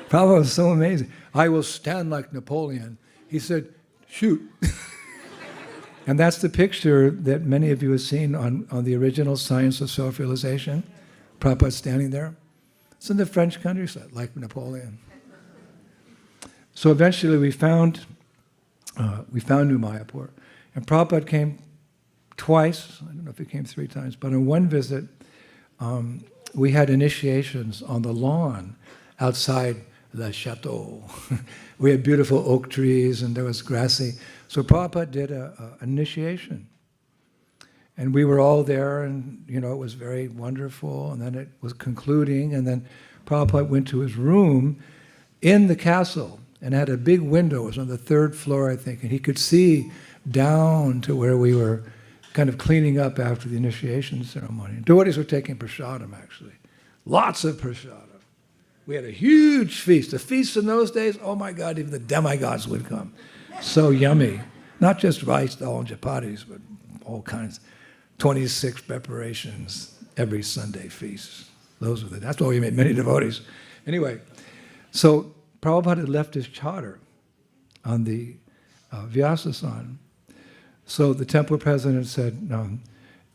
Prabhupada was so amazing. I will stand like Napoleon. He said, shoot. And that's the picture that many of you have seen on the original Science of Self-Realization. Prabhupada standing there. It's in the French countryside, like Napoleon. So eventually we found New Mayapur. And Prabhupada came twice, I don't know if he came 3 times, but on one visit, we had initiations on the lawn outside the chateau. We had beautiful oak trees and there was grassy. So Prabhupada did an initiation. And we were all there and, it was very wonderful. And then it was concluding. And then Prabhupada went to his room in the castle and had a big window. It was on the 3rd floor, I think. And he could see down to where we were kind of cleaning up after the initiation ceremony. Devotees were taking prasadam, actually. Lots of prasadam. We had a huge feast. The feasts in those days, oh my God, even the demigods would come. So yummy. Not just rice, dal, and chapatis, but all kinds. 26 preparations every Sunday feast. That's why we made many devotees. Anyway, so Prabhupada had left his charter on the Vyasasan. So the temple president said,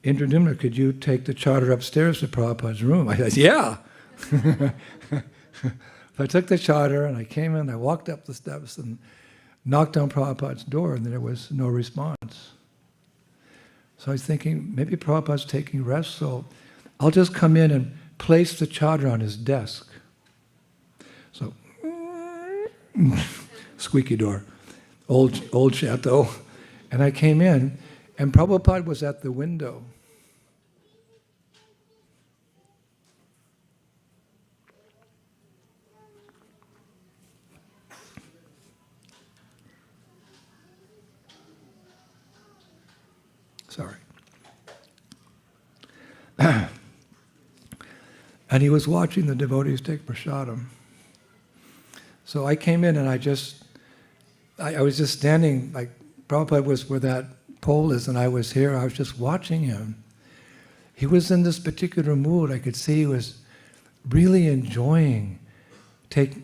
Indradyumna, could you take the charter upstairs to Prabhupada's room? I said, yeah. So I took the charter and I came in, I walked up the steps and knocked on Prabhupada's door and there was no response. So I was thinking, maybe Prabhupada's taking rest, so I'll just come in and place the charter on his desk. So, squeaky door, old chateau. And I came in, and Prabhupada was at the window. Sorry. And he was watching the devotees take prasadam. So I came in and I just I was just standing, like Prabhupada was where that pole is, and I was here. I was just watching him. He was in this particular mood. I could see he was really enjoying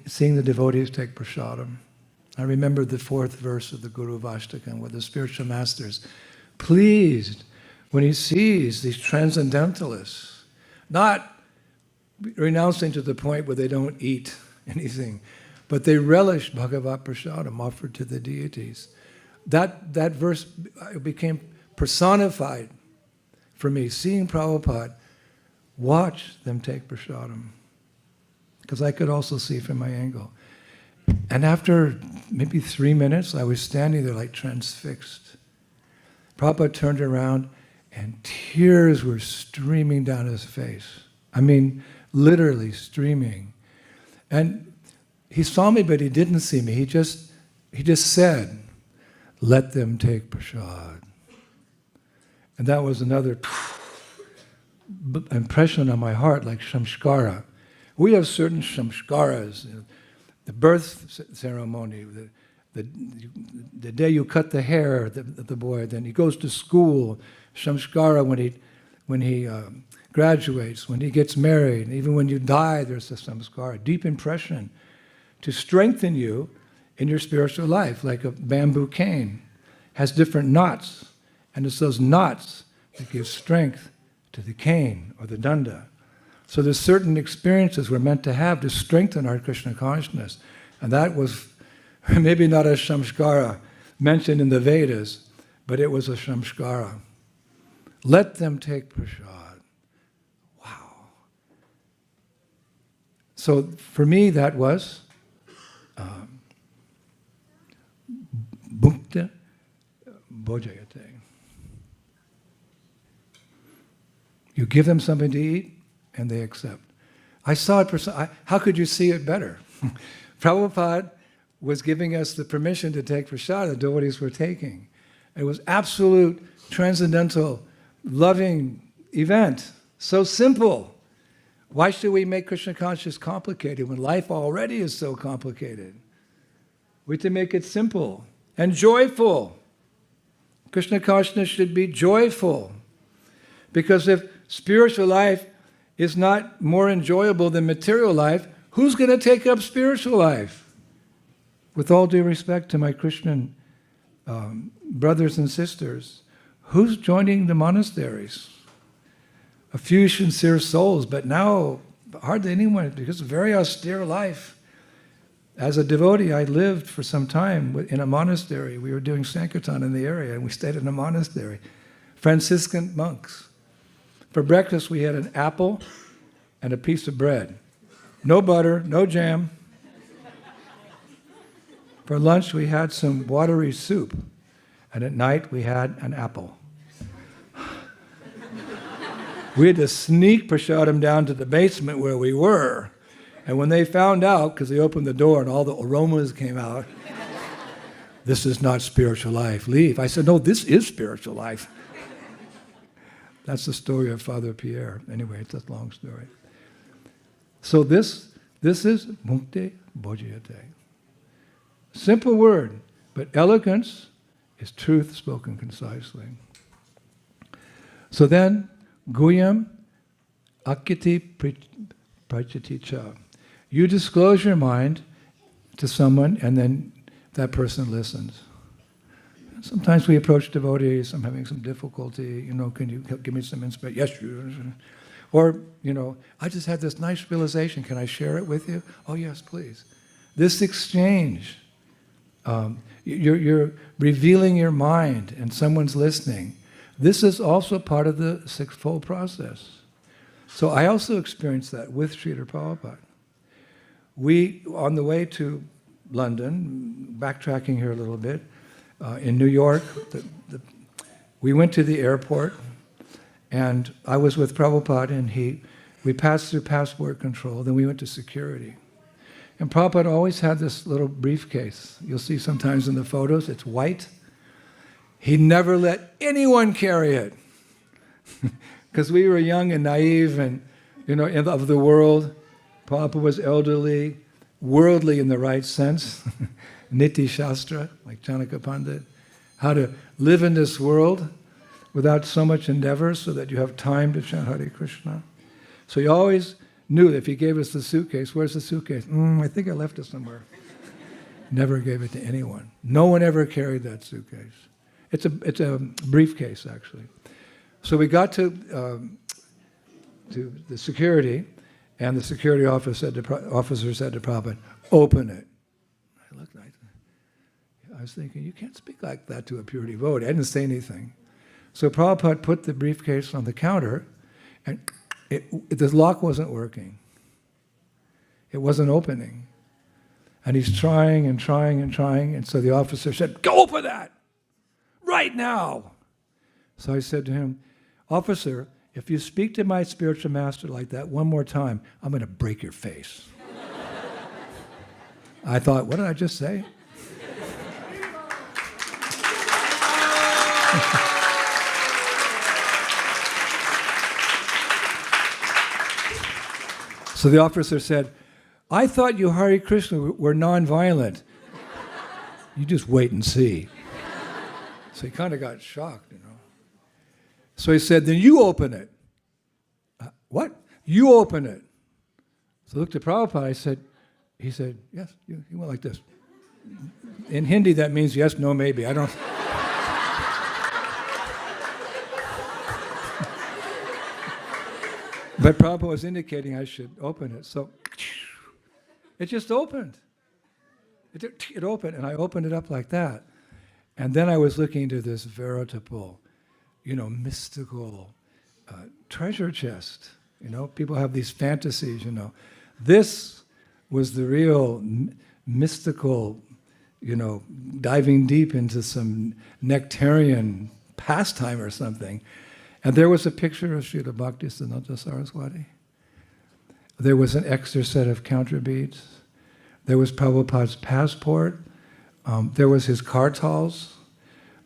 seeing the devotees take prasadam. I remember the 4th verse of the Guru Vashtakam, where the spiritual master's pleased when he sees these transcendentalists not renouncing to the point where they don't eat anything, but they relish Bhagavat Prasadam offered to the deities. That verse became personified for me, seeing Prabhupada watch them take prasadam, because I could also see from my angle. And after maybe 3 minutes, I was standing there like transfixed. Prabhupada turned around and tears were streaming down his face. I mean, literally streaming. And he saw me, but he didn't see me. He just said, "Let them take prasad." And that was another impression on my heart, like samskara. We have certain samskaras. The birth ceremony, the day you cut the hair of the boy, then he goes to school. Samskara when he graduates, when he gets married, even when you die, there's a samskara, deep impression to strengthen you in your spiritual life, like a bamboo cane has different knots, and it's those knots that give strength to the cane or the danda. So there's certain experiences we're meant to have to strengthen our Krishna consciousness. And that was maybe not a samskara mentioned in the Vedas, but it was a samskara. Let them take prasad. Wow. So for me that was bhakti bhojayate. You give them something to eat, and they accept. I saw it. How could you see it better? Prabhupada was giving us the permission to take prasad. The devotees were taking. It was absolute, transcendental, loving event. So simple. Why should we make Krishna consciousness complicated when life already is so complicated? We have to make it simple and joyful. Krishna consciousness should be joyful. Because if spiritual life is not more enjoyable than material life, who's going to take up spiritual life? With all due respect to my Christian brothers and sisters, who's joining the monasteries? A few sincere souls, but now hardly anyone, because it's a very austere life. As a devotee, I lived for some time in a monastery. We were doing Sankirtan in the area, and we stayed in a monastery. Franciscan monks. For breakfast, we had an apple and a piece of bread. No butter, no jam. For lunch, we had some watery soup. And at night, we had an apple. We had to sneak prasadam down to the basement where we were. And when they found out, because they opened the door and all the aromas came out, "This is not spiritual life, leave." I said, "No, this is spiritual life." That's the story of Father Pierre. Anyway, it's a long story. So this is mukti bhojayate. Simple word, but elegance is truth spoken concisely. So then, guyam akiti prachati cha. You disclose your mind to someone, and then that person listens. Sometimes we approach devotees, "I'm having some difficulty, can you give me some inspiration?" "Yes, you." Or, "I just had this nice realization, can I share it with you?" "Oh yes, please." This exchange, you're revealing your mind and someone's listening. This is also part of the sixfold process. So I also experienced that with Srila Prabhupada. We, on the way to London, backtracking here a little bit, in New York, we went to the airport, and I was with Prabhupada, and we passed through passport control, then we went to security. And Prabhupada always had this little briefcase. You'll see sometimes in the photos, it's white. He never let anyone carry it. Because we were young and naive and, of the world. Prabhupada was elderly. worldly in the right sense, Niti Shastra, like Chanakya Pandit, how to live in this world without so much endeavor so that you have time to chant Hare Krishna. So he always knew that if he gave us the suitcase, where's the suitcase? I think I left it somewhere. Never gave it to anyone. No one ever carried that suitcase. It's a briefcase, actually. So we got to the security, and the security officer said to Prabhupada, open it. I looked, I was thinking, you can't speak like that to a pure devotee. I didn't say anything. So Prabhupada put the briefcase on the counter, and the lock wasn't working. It wasn't opening. And he's trying and trying and trying, and so the officer said, go open that! Right now! So I said to him, officer, if you speak to my spiritual master like that one more time, I'm going to break your face. I thought, what did I just say? So the officer said, I thought you, Hare Krishna, were nonviolent. You just wait and see. So he kind of got shocked, So he said, then you open it. What? You open it. So I looked at Prabhupada, he said, yes, he went like this. In Hindi, that means yes, no, maybe. I don't... But Prabhupada was indicating I should open it. So it just opened. It opened, and I opened it up like that. And then I was looking into this veritable, mystical treasure chest. People have these fantasies, This was the real mystical, diving deep into some nectarian pastime or something. And there was a picture of Srila Bhaktisiddhanta Saraswati. There was an extra set of counter beads. There was Prabhupada's passport. There was his kartals.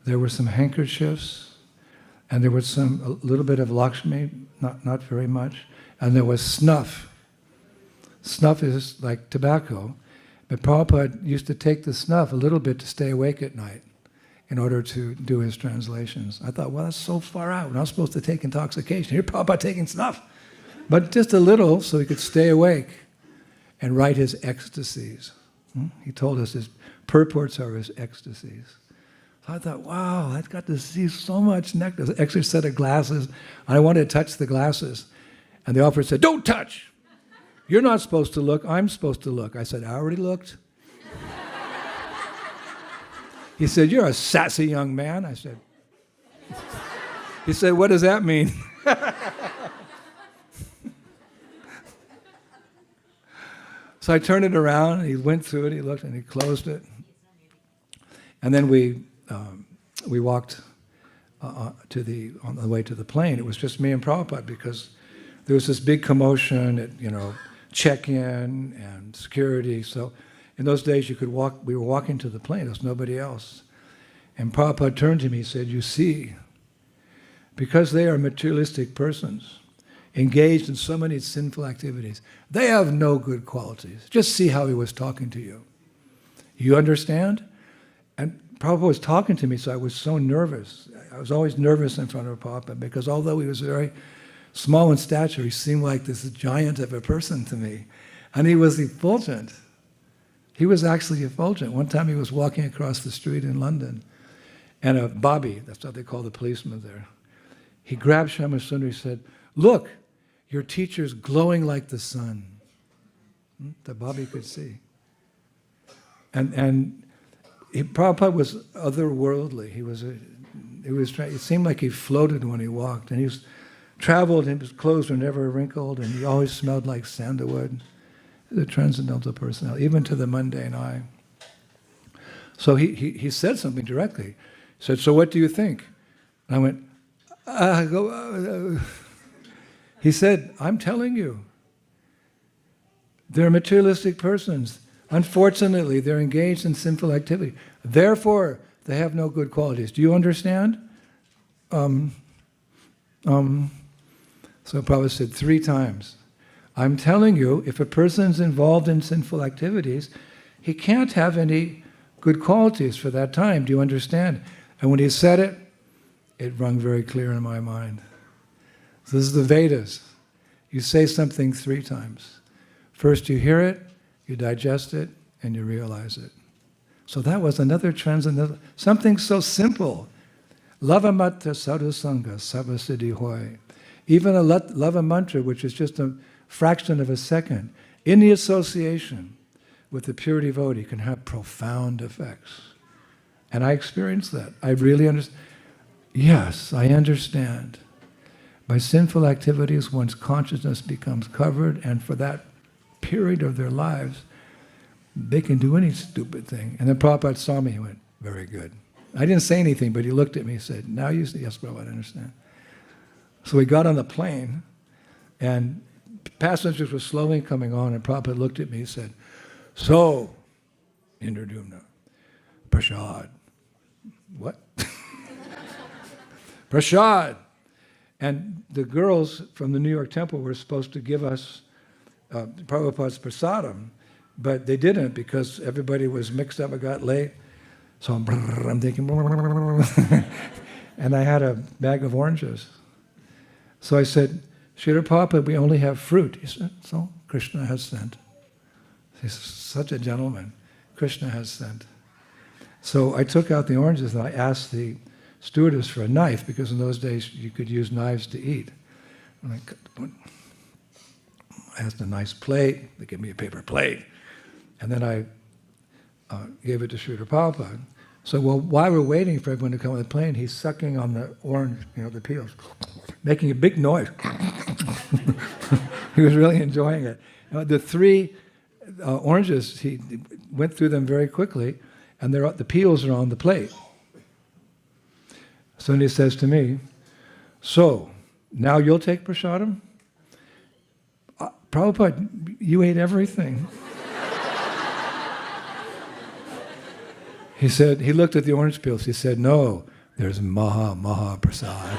There were some handkerchiefs. And there was a little bit of Lakshmi, not very much. And there was snuff. Snuff is like tobacco. But Prabhupada used to take the snuff a little bit to stay awake at night in order to do his translations. I thought, well, that's so far out. We're not supposed to take intoxication. Here, Prabhupada taking snuff. But just a little so he could stay awake and write his ecstasies. He told us his purports are his ecstasies. So I thought, wow, I've got to see so much nectar. An extra set of glasses. I wanted to touch the glasses. And the officer said, don't touch. You're not supposed to look. I'm supposed to look. I said, I already looked. He said, you're a sassy young man. I said, he said, what does that mean? So I turned it around, and he went through it, he looked, and he closed it. And then we walked on the way to the plane. It was just me and Prabhupada because there was this big commotion at, check-in and security. So in those days you could walk, we were walking to the plane, there was nobody else. And Prabhupada turned to me and said, you see, because they are materialistic persons, engaged in so many sinful activities, they have no good qualities. Just see how he was talking to you. You understand? And Prabhupada was talking to me, so I was so nervous. I was always nervous in front of Prabhupada because although he was very small in stature, he seemed like this giant of a person to me. And he was effulgent. He was actually effulgent. One time he was walking across the street in London, and a bobby, that's what they call the policeman there, he grabbed Shamasundar and said, look, your teacher's glowing like the sun. The bobby could see. And Prabhupada was otherworldly. It seemed like he floated when he walked, and he was traveled, and his clothes were never wrinkled, and he always smelled like sandalwood. The transcendental personality, even to the mundane eye. So he said something directly. He said, so what do you think? And I went, He said, I'm telling you, they're materialistic persons. Unfortunately, they're engaged in sinful activity. Therefore, they have no good qualities. Do you understand? So Prabhupada said 3 times, I'm telling you, if a person's involved in sinful activities, he can't have any good qualities for that time. Do you understand? And when he said it, it rung very clear in my mind. So this is the Vedas. You say something 3 times. First you hear it, you digest it, and you realize it. So that was another transcendental, something so simple. Lavamatra sadhusanga sabasiddhi hoy. Even a lava mantra, which is just a fraction of a second, in the association with the pure devotee can have profound effects. And I experienced that. I really understand. Yes, I understand. By sinful activities, one's consciousness becomes covered, and for that period of their lives, they can do any stupid thing. And then Prabhupada saw me, he went, very good. I didn't say anything, but he looked at me and said, now you see, yes, Prabhupada, I understand. So we got on the plane, and passengers were slowly coming on, and Prabhupada looked at me and said, so, Indradyumna, Prasad. What? Prasad. And the girls from the New York temple were supposed to give us Prabhupada's prasadam, but they didn't because everybody was mixed up and got late. So I'm thinking, and I had a bag of oranges. So I said, Srila Prabhupada, we only have fruit. He said, so Krishna has sent. He's such a gentleman. Krishna has sent. So I took out the oranges and I asked the stewardess for a knife, because in those days you could use knives to eat. And I asked a nice plate. They gave me a paper plate. And then I gave it to Srila Prabhupada. So while we're waiting for everyone to come on the plane, he's sucking on the orange, the peels, making a big noise. He was really enjoying it. The 3 oranges, he went through them very quickly, and the peels are on the plate. So then he says to me, so, now you'll take prasadam? Prabhupada, you ate everything. He said, he looked at the orange peels, he said, no, there's Maha Prasad.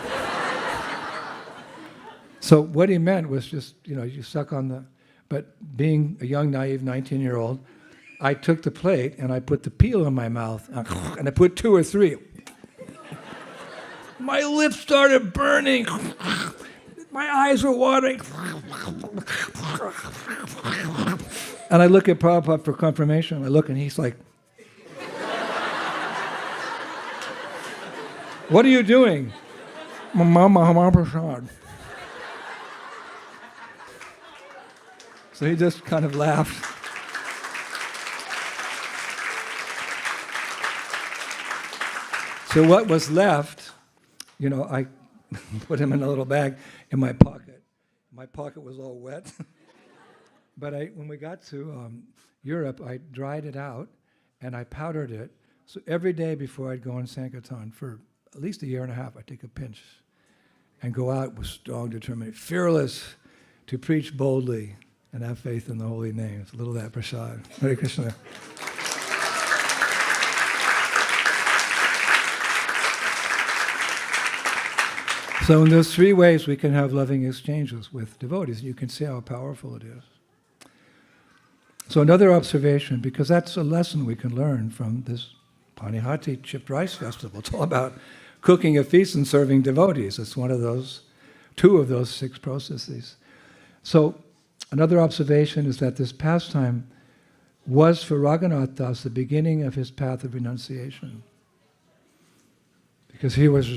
So what he meant was just, you suck on the, but being a young, naive 19-year-old, I took the plate and I put the peel in my mouth, and I put 2 or 3. My lips started burning. My eyes were watering. And I look at Prabhupada for confirmation. I look and he's like, what are you doing? Mama Prasad. So he just kind of laughed. So what was left, I put him in a little bag in my pocket. My pocket was all wet. But when we got to Europe, I dried it out and I powdered it. So every day before I'd go on Sankirtan, for at least a year and a half, I'd take a pinch and go out with strong determination, fearless, to preach boldly and have faith in the holy names. A little of that prasad. Hare Krishna. So in those 3 ways we can have loving exchanges with devotees. You can see how powerful it is. So another observation, because that's a lesson we can learn from this Panihati chipped rice festival. It's all about cooking a feast and serving devotees. It's one of those, 2 of those 6 processes. So another observation is that this pastime was for Raghunath Das the beginning of his path of renunciation. Because he was,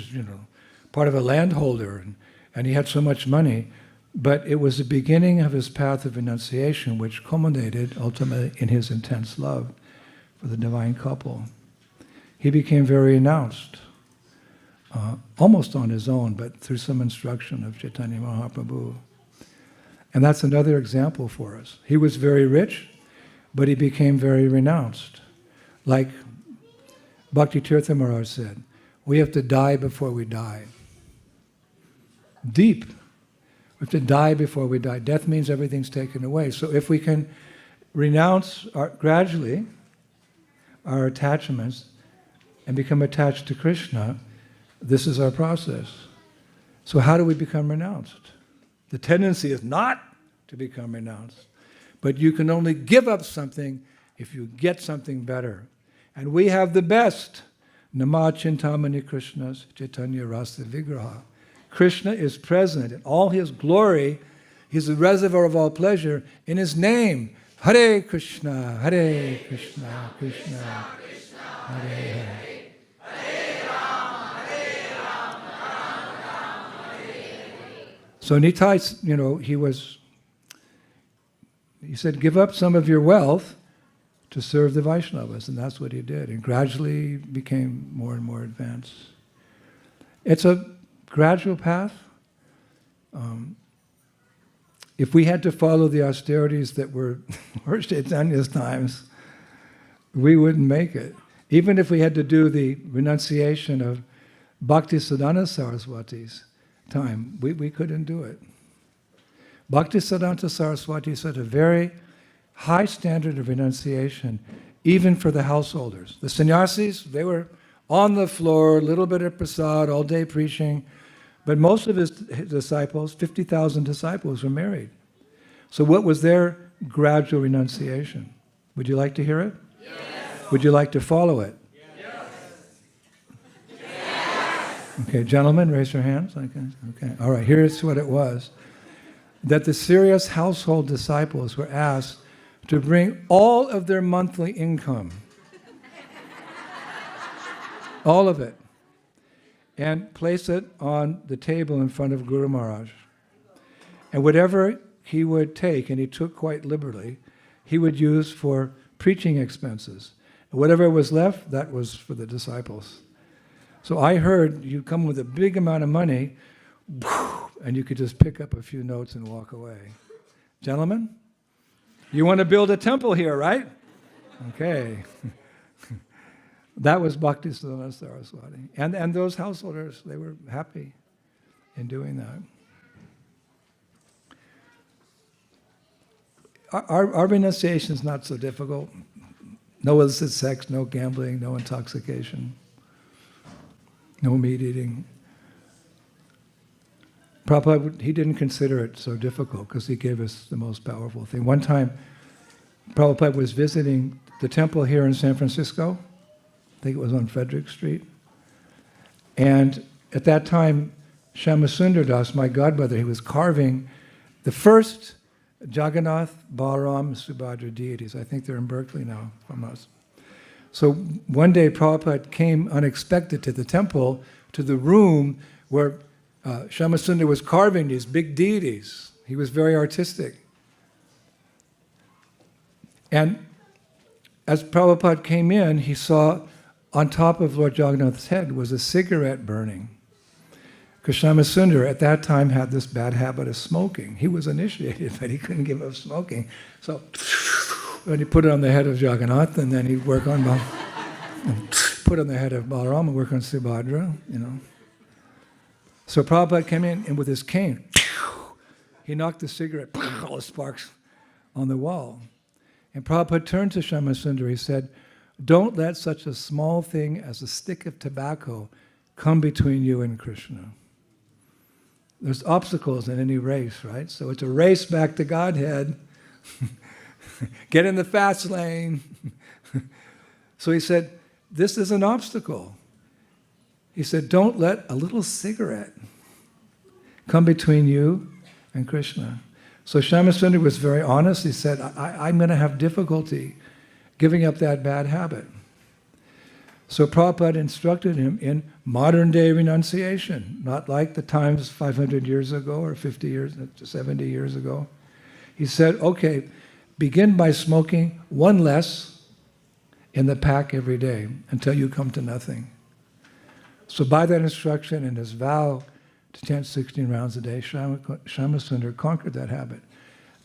part of a landholder, and he had so much money, but it was the beginning of his path of renunciation, which culminated ultimately in his intense love for the divine couple. He became very renounced, almost on his own, but through some instruction of Chaitanya Mahaprabhu. And that's another example for us. He was very rich, but he became very renounced. Like Bhakti Tirtha Maharaj said, we have to die before we die. Deep. We have to die before we die. Death means everything's taken away. So if we can renounce gradually our attachments and become attached to Krishna, this is our process. So how do we become renounced? The tendency is not to become renounced. But you can only give up something if you get something better. And we have the best. Nama Chintamani Krishna's Chaitanya Rasa Vigraha. Krishna is present in all his glory. He's the reservoir of all pleasure in his name. Hare Krishna, Hare Krishna, Krishna, Hare Hare. So Nitai, he said, give up some of your wealth to serve the Vaishnavas, and that's what he did, and gradually became more and more advanced. It's a gradual path. If we had to follow the austerities that were Chaitanya's times, we wouldn't make it. Even if we had to do the renunciation of Bhaktisiddhanta Saraswati's time, we couldn't do it. Bhaktisiddhanta Saraswati set a very high standard of renunciation, even for the householders. The sannyasis, they were on the floor, a little bit of prasad, all day preaching, but most of his disciples, 50,000 disciples, were married. So what was their gradual renunciation? Would you like to hear it? Yes. Would you like to follow it? Yes. Yes. Okay, gentlemen, raise your hands. Okay. All right, here's what it was. That the serious household disciples were asked to bring all of their monthly income, all of it, and place it on the table in front of Guru Maharaj. And whatever he would take, and he took quite liberally, he would use for preaching expenses. And whatever was left, that was for the disciples. So I heard you come with a big amount of money, and you could just pick up a few notes and walk away. Gentlemen, you want to build a temple here, right? Okay. That was Bhaktisiddhanta Saraswati. And those householders, they were happy in doing that. Our renunciation is not so difficult. No illicit sex, no gambling, no intoxication, no meat eating. Prabhupada, he didn't consider it so difficult because he gave us the most powerful thing. One time, Prabhupada was visiting the temple here in San Francisco. I think it was on Frederick Street. And at that time, Shyamasundar Das, my godbrother, he was carving the first Jagannath, Balaram, Subhadra deities. I think they're in Berkeley now from us. So one day, Prabhupada came unexpected to the temple, to the room where Shyamasundar was carving these big deities. He was very artistic. And as Prabhupada came in, he saw on top of Lord Jagannath's head was a cigarette burning. Because Shyamasundar at that time had this bad habit of smoking. He was initiated, but he couldn't give up smoking. So when he put it on the head of Jagannath, and then he'd work on put on the head of Balaram and work on Subhadra, So Prabhupada came in, and with his cane, he knocked the cigarette, all the sparks on the wall. And Prabhupada turned to Shyamasundar, he said, "Don't let such a small thing as a stick of tobacco come between you and Krishna." There's obstacles in any race, right? So it's a race back to Godhead. Get in the fast lane. So he said, this is an obstacle. He said, don't let a little cigarette come between you and Krishna. So Shyamasundar was very honest. He said, I'm going to have difficulty giving up that bad habit. So Prabhupada instructed him in modern day renunciation, not like the times 500 years ago or 50 years, 70 years ago. He said, okay, begin by smoking one less in the pack every day until you come to nothing. So by that instruction and his vow to chant 16 rounds a day, Shyamasundar conquered that habit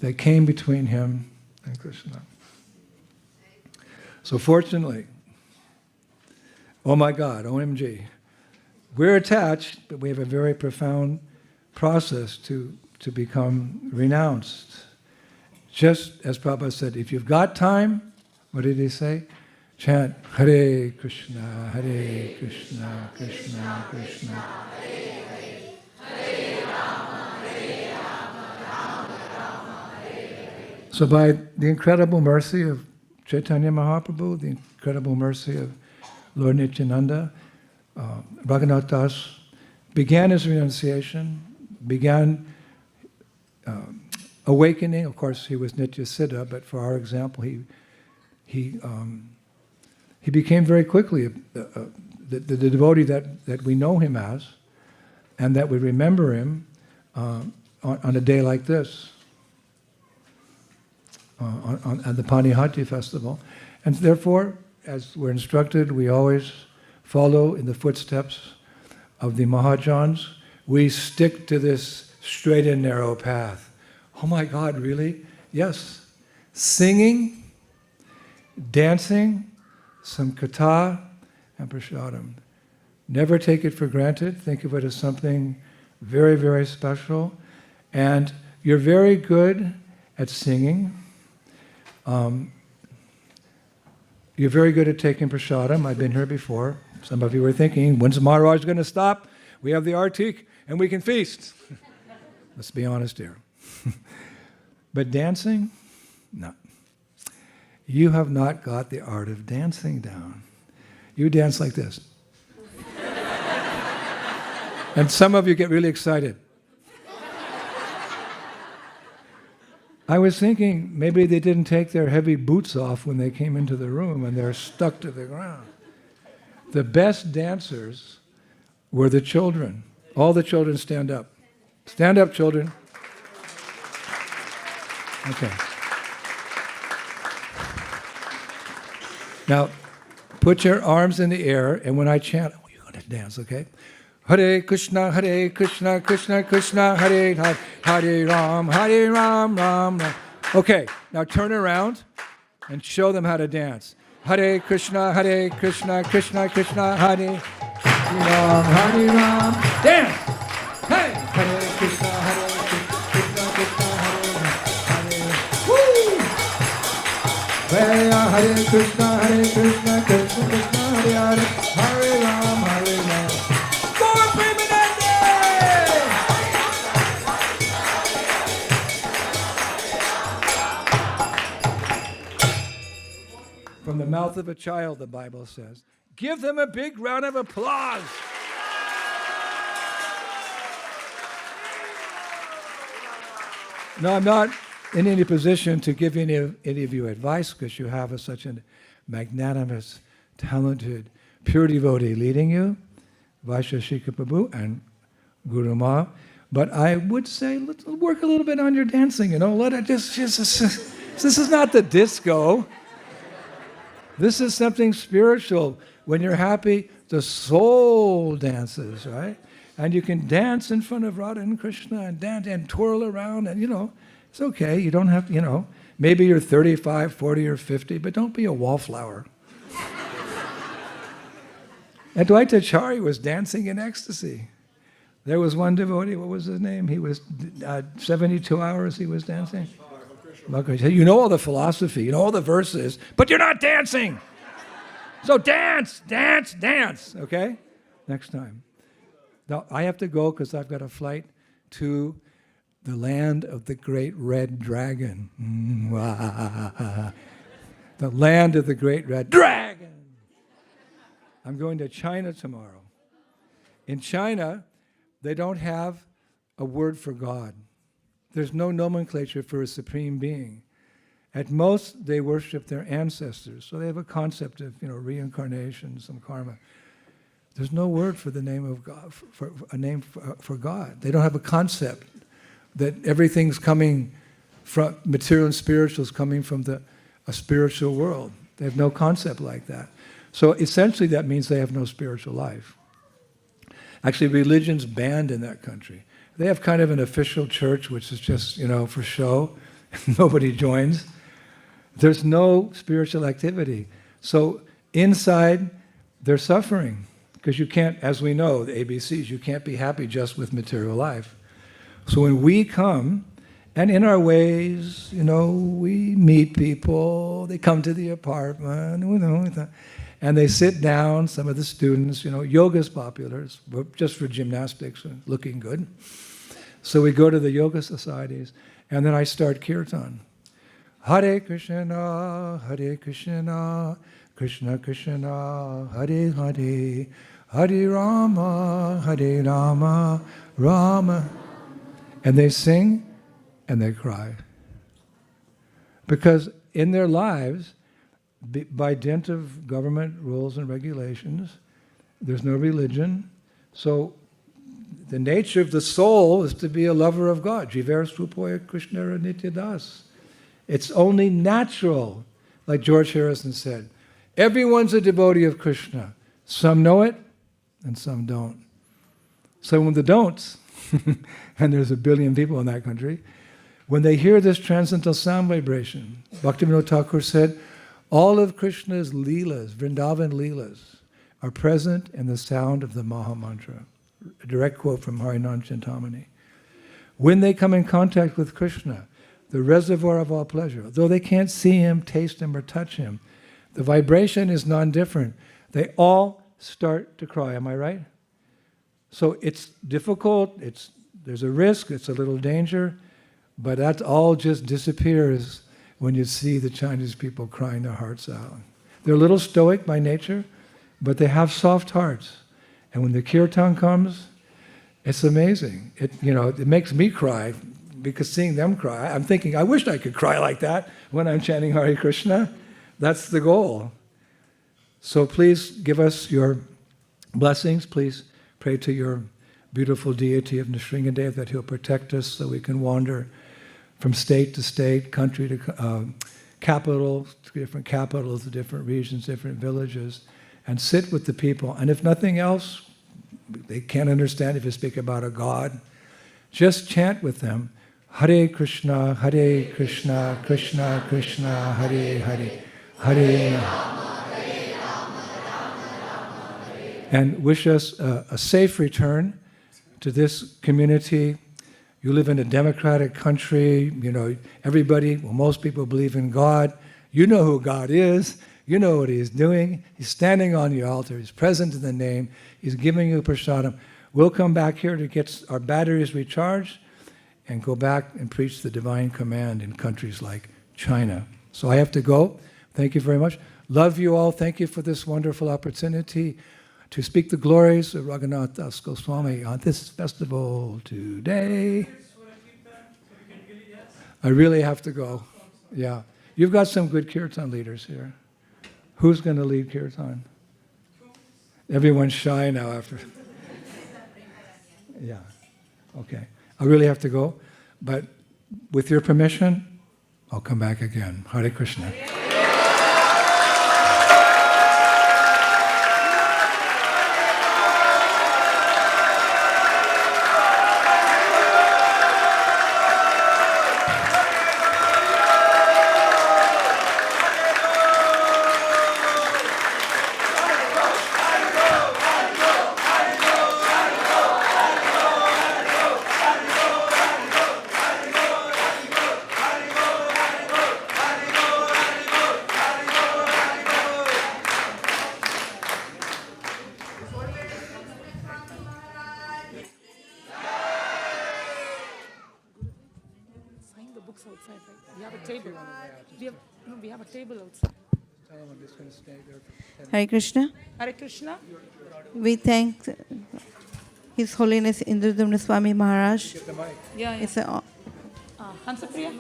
that came between him and Krishna. So fortunately, oh my God, OMG, we're attached, but we have a very profound process to become renounced. Just as Prabhupada said, if you've got time, what did he say? Chant Hare Krishna, Hare Krishna, Krishna Krishna. Hare Hare, Hare Rama, Rama Rama, So by the incredible mercy of Chaitanya Mahaprabhu, the incredible mercy of Lord Nityananda, Raghunath Das began his renunciation, began awakening. Of course, he was Nitya Siddha, but for our example, he became very quickly the devotee that we know him as, and that we remember him on a day like this, on the Panihati festival. And therefore, as we're instructed, we always follow in the footsteps of the Mahajans. We stick to this straight and narrow path. Oh my God, really? Yes. Singing, dancing, some Katha, and prasadam. Never take it for granted. Think of it as something very, very special. And you're very good at singing. You're very good at taking prasadam. I've been here before. Some of you were thinking, when's Maharaj going to stop? We have the artik and we can feast. Let's be honest here. But dancing? No. You have not got the art of dancing down. You dance like this. And some of you get really excited. I was thinking maybe they didn't take their heavy boots off when they came into the room and they're stuck to the ground. The best dancers were the children. All the children stand up. Stand up, children. Okay. Now, put your arms in the air, and when I chant, you're going to dance, okay? Hare Krishna, Krishna Krishna, Hare Hare, Hare Ram, Ram Ram. Okay, now turn around and show them how to dance. Hare Krishna, Krishna Krishna, Hare Ram, dance! Hey! Hare Krishna, Krishna Krishna, Hare Woo! Hare Krishna, Krishna Krishna, Hare Ram, Hare Ram. From the mouth of a child, the Bible says. Give them a big round of applause. No, I'm not in any position to give any of you advice because you have such a magnanimous, talented, pure devotee leading you, Vaishashika Prabhu and Guru Ma. But I would say, let's work a little bit on your dancing, let it this is not the disco. This is something spiritual. When you're happy, the soul dances, right? And you can dance in front of Radha and Krishna and dance and twirl around and, it's okay. You don't have to, maybe you're 35, 40, or 50, but don't be a wallflower. Advaitacharya was dancing in ecstasy. There was one devotee, what was his name? He was 72 hours he was dancing. You know all the philosophy, you know all the verses, but you're not dancing. So dance, dance, dance, okay? Next time. Now, I have to go because I've got a flight to the land of the great red dragon. The land of the great red dragon. I'm going to China tomorrow. In China, they don't have a word for God. There's no nomenclature for a supreme being. At most, they worship their ancestors. So they have a concept of, reincarnation, some karma. There's no word for the name of God, for a name for God. They don't have a concept that everything's coming from, material and spiritual is coming from a spiritual world. They have no concept like that. So essentially that means they have no spiritual life. Actually, religion's banned in that country. They have kind of an official church, which is just, for show. Nobody joins. There's no spiritual activity. So inside, they're suffering. Because you can't, as we know, the ABCs, you can't be happy just with material life. So when we come, and in our ways, we meet people, they come to the apartment, and they sit down, some of the students, yoga's popular, just for gymnastics, looking good. So we go to the yoga societies, and then I start Kirtan. Hare Krishna, Hare Krishna, Krishna Krishna, Hare Hare, Hare Rama, Rama. And they sing and they cry. Because in their lives, by dint of government rules and regulations, there's no religion. So the nature of the soul is to be a lover of God. Jiver Srupoya Krishna Nityadas. It's only natural, like George Harrison said. Everyone's a devotee of Krishna. Some know it, and some don't. Some of the don'ts, and there's 1 billion people in that country, when they hear this transcendental sound vibration, Bhaktivinoda Thakur said, all of Krishna's leelas, Vrindavan leelas, are present in the sound of the Maha Mantra. A direct quote from Harinam Chintamani. When they come in contact with Krishna, the reservoir of all pleasure, though they can't see him, taste him, or touch him, the vibration is non-different. They all start to cry, am I right? So it's difficult, there's a risk, it's a little danger, but that all just disappears when you see the Chinese people crying their hearts out. They're a little stoic by nature, but they have soft hearts. And when the Kirtan comes, it's amazing. It makes me cry, because seeing them cry, I'm thinking, I wish I could cry like that when I'm chanting Hare Krishna. That's the goal. So please give us your blessings. Please pray to your beautiful deity of Nrsingadev that he'll protect us so we can wander from state to state, country to capital, to different capitals, to different regions, different villages, and sit with the people. And if nothing else, they can't understand if you speak about a God, just chant with them, Hare Krishna, Krishna Krishna, Hare Hare, Hare Rama, and wish us a safe return to this community. You live in a democratic country, everybody, most people believe in God. You know who God is. You know what He's doing. He's standing on the altar. He's present in the name. He's giving you prasadam. We'll come back here to get our batteries recharged and go back and preach the divine command in countries like China. So I have to go. Thank you very much. Love you all. Thank you for this wonderful opportunity to speak the glories of Raghunath Das Goswami on this festival today. I really have to go. Yeah. You've got some good Kirtan leaders here. Who's going to lead Kirtan? Everyone's shy now after. Yeah. Okay. I really have to go. But with your permission, I'll come back again. Hare Krishna. Outside, right? We have a table. We have a table outside. Hare Krishna. Hare Krishna. We thank His Holiness Indradyumna Swami Maharaj. Yeah. It's a, Hansapriya.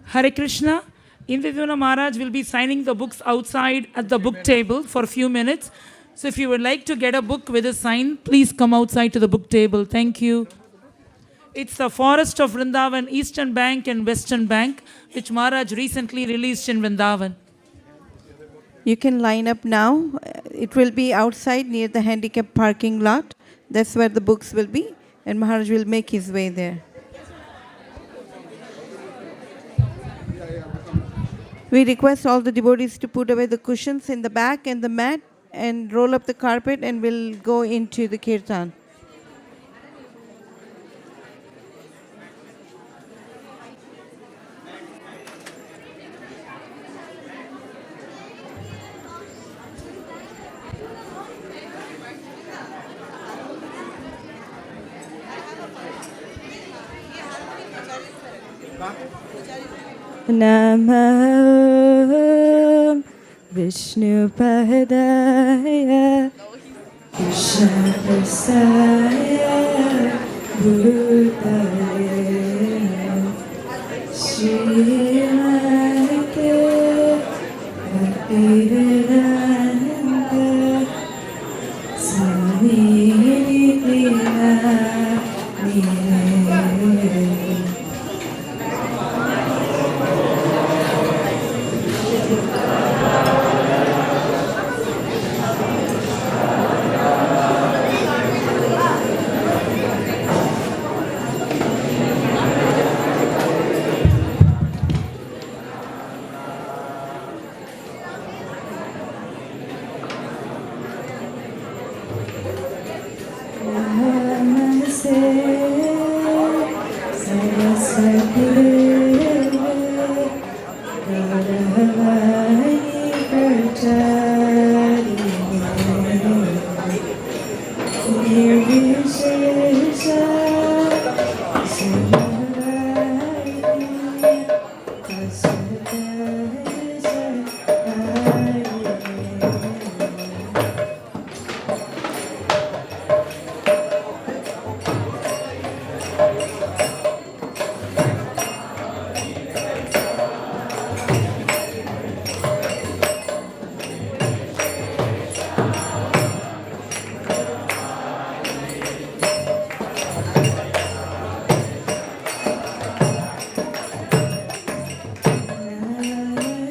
Hare Krishna. Indradyumna Maharaj will be signing the books outside at the book table for a few minutes. So if you would like to get a book with a sign, please come outside to the book table. Thank you. It's the Forest of Vrindavan, Eastern Bank and Western Bank, which Maharaj recently released in Vrindavan. you can line up now. It will be outside near the handicap parking lot. That's where the books will be, and Maharaj will make his way there. We request all the devotees to put away the cushions in the back and the mat and roll up the carpet, and we'll go into the Kirtan. Namah Vishnupadaya Krishna Prasaya Bhutale Srimate Bhaktivedanta Swami Namaste Saraswati Gauravani Pracharini Nirvishesha Samadhi Aswadaya Namaste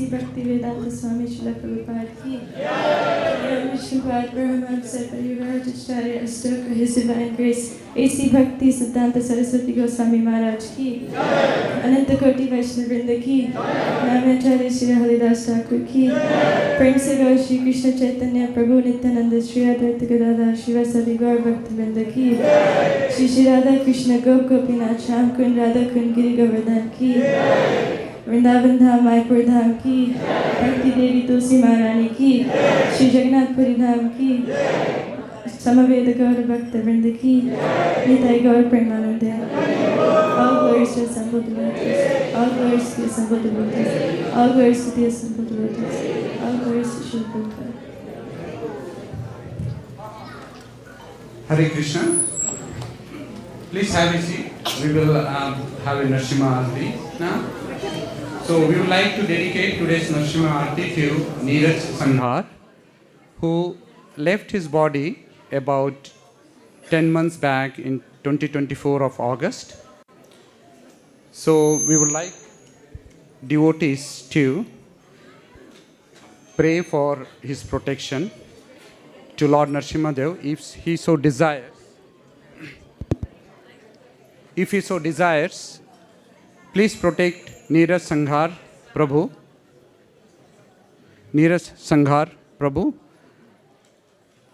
Bhakti Vedanta Swami Srila Prabhupada ki. Jai Vishnupada Paramahamsa Parivrajacharya Astoka His Divine Grace A.C. Bhakti Siddhanta Saraswati Goswami Maharaj ki. Ananta Koti Vaishnavrinda ki. Namacharya Shri Haridas Thakur ki. Prem se Gaur Shri Krishna Chaitanya Prabhu Nityananda Shri Advaita Gadadhar Shivasadi Gaur Bhakti Vrinda ki. Shri Shri Radha Krishna Gop Gopinath Sham Kund Radha Kund Giri Govardhan ki. Vrindavan Dham Mayapur Dham ki. Bhakti Devi Tulsi Maharani ki. Shri Jagannath Puri Dham ki. Samaveda Gaur Bhakta Vrinda ki. Nitai Gaur Premanande. All glories to assembled devotees. All glories to the assembled devotees. All glories to the assembled devotees. All glories to Srila Prabhupada. Hare Krishna. Please have a seat. We will have a Narsimha Arati now. So we would like to dedicate today's Narsimha Arati to Neeraj Sanghar, who left his body about 10 months back in 2024 of August. So we would like devotees to pray for his protection to Lord Narasimha Dev if he so desires. If he so desires, please protect Neeraj Sanghar Prabhu. Neeraj Sanghar Prabhu.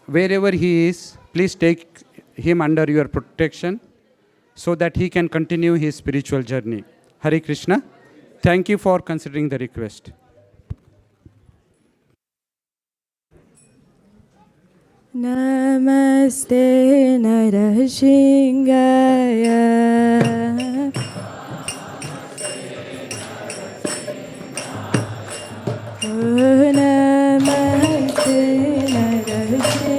Wherever he is, please take him under your protection so that he can continue his spiritual journey. Hare Krishna. Thank you for considering the request. Namaste Narashingaya. Oh, Namaste Narashingaya.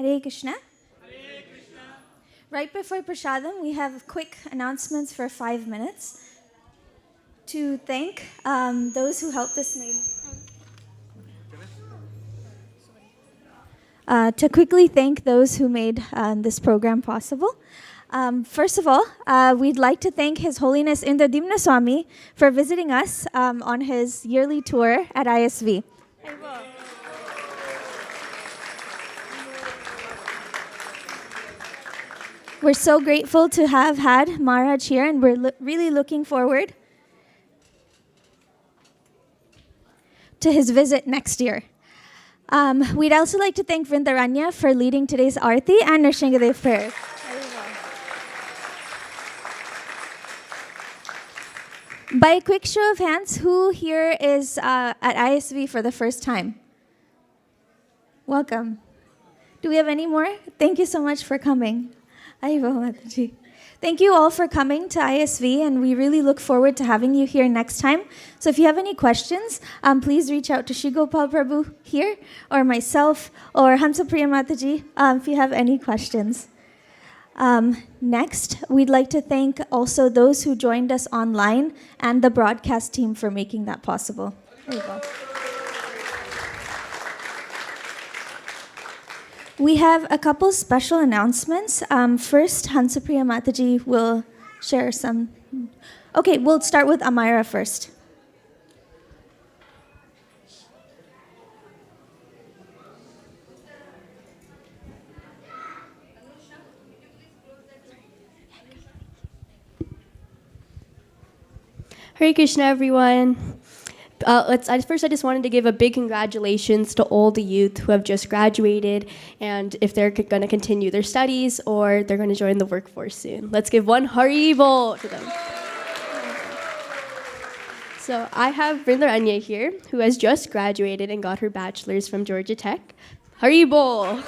Hare Krishna. Right before Prasadam, we have quick announcements for 5 minutes to thank those who helped us to quickly thank those who made this program possible. First of all, we'd like to thank His Holiness Indradyumna Swami for visiting us on his yearly tour at ISV. We're so grateful to have had Maharaj here, and we're really looking forward to his visit next year. We'd also like to thank Vrindaranya for leading today's Aarti and Nrsingadev prayer. By a quick show of hands, who here is at ISV for the first time? Welcome. Do we have any more? Thank you so much for coming. Thank you all for coming to ISV, and we really look forward to having you here next time. So if you have any questions, please reach out to Shri Gopal Prabhu here, or myself, or Hansa Priya Mataji, if you have any questions. Next, we'd like to thank also those who joined us online and the broadcast team for making that possible. There you go. We have a couple special announcements. First, Hansapriya Mataji will share some. Okay, we'll start with Amira first. Hare Krishna, everyone. First, I just wanted to give a big congratulations to all the youth who have just graduated, and if they're going to continue their studies or they're going to join the workforce soon. Let's give one Haribol to them. So I have Vrindaranya here, who has just graduated and got her bachelor's from Georgia Tech. Haribol!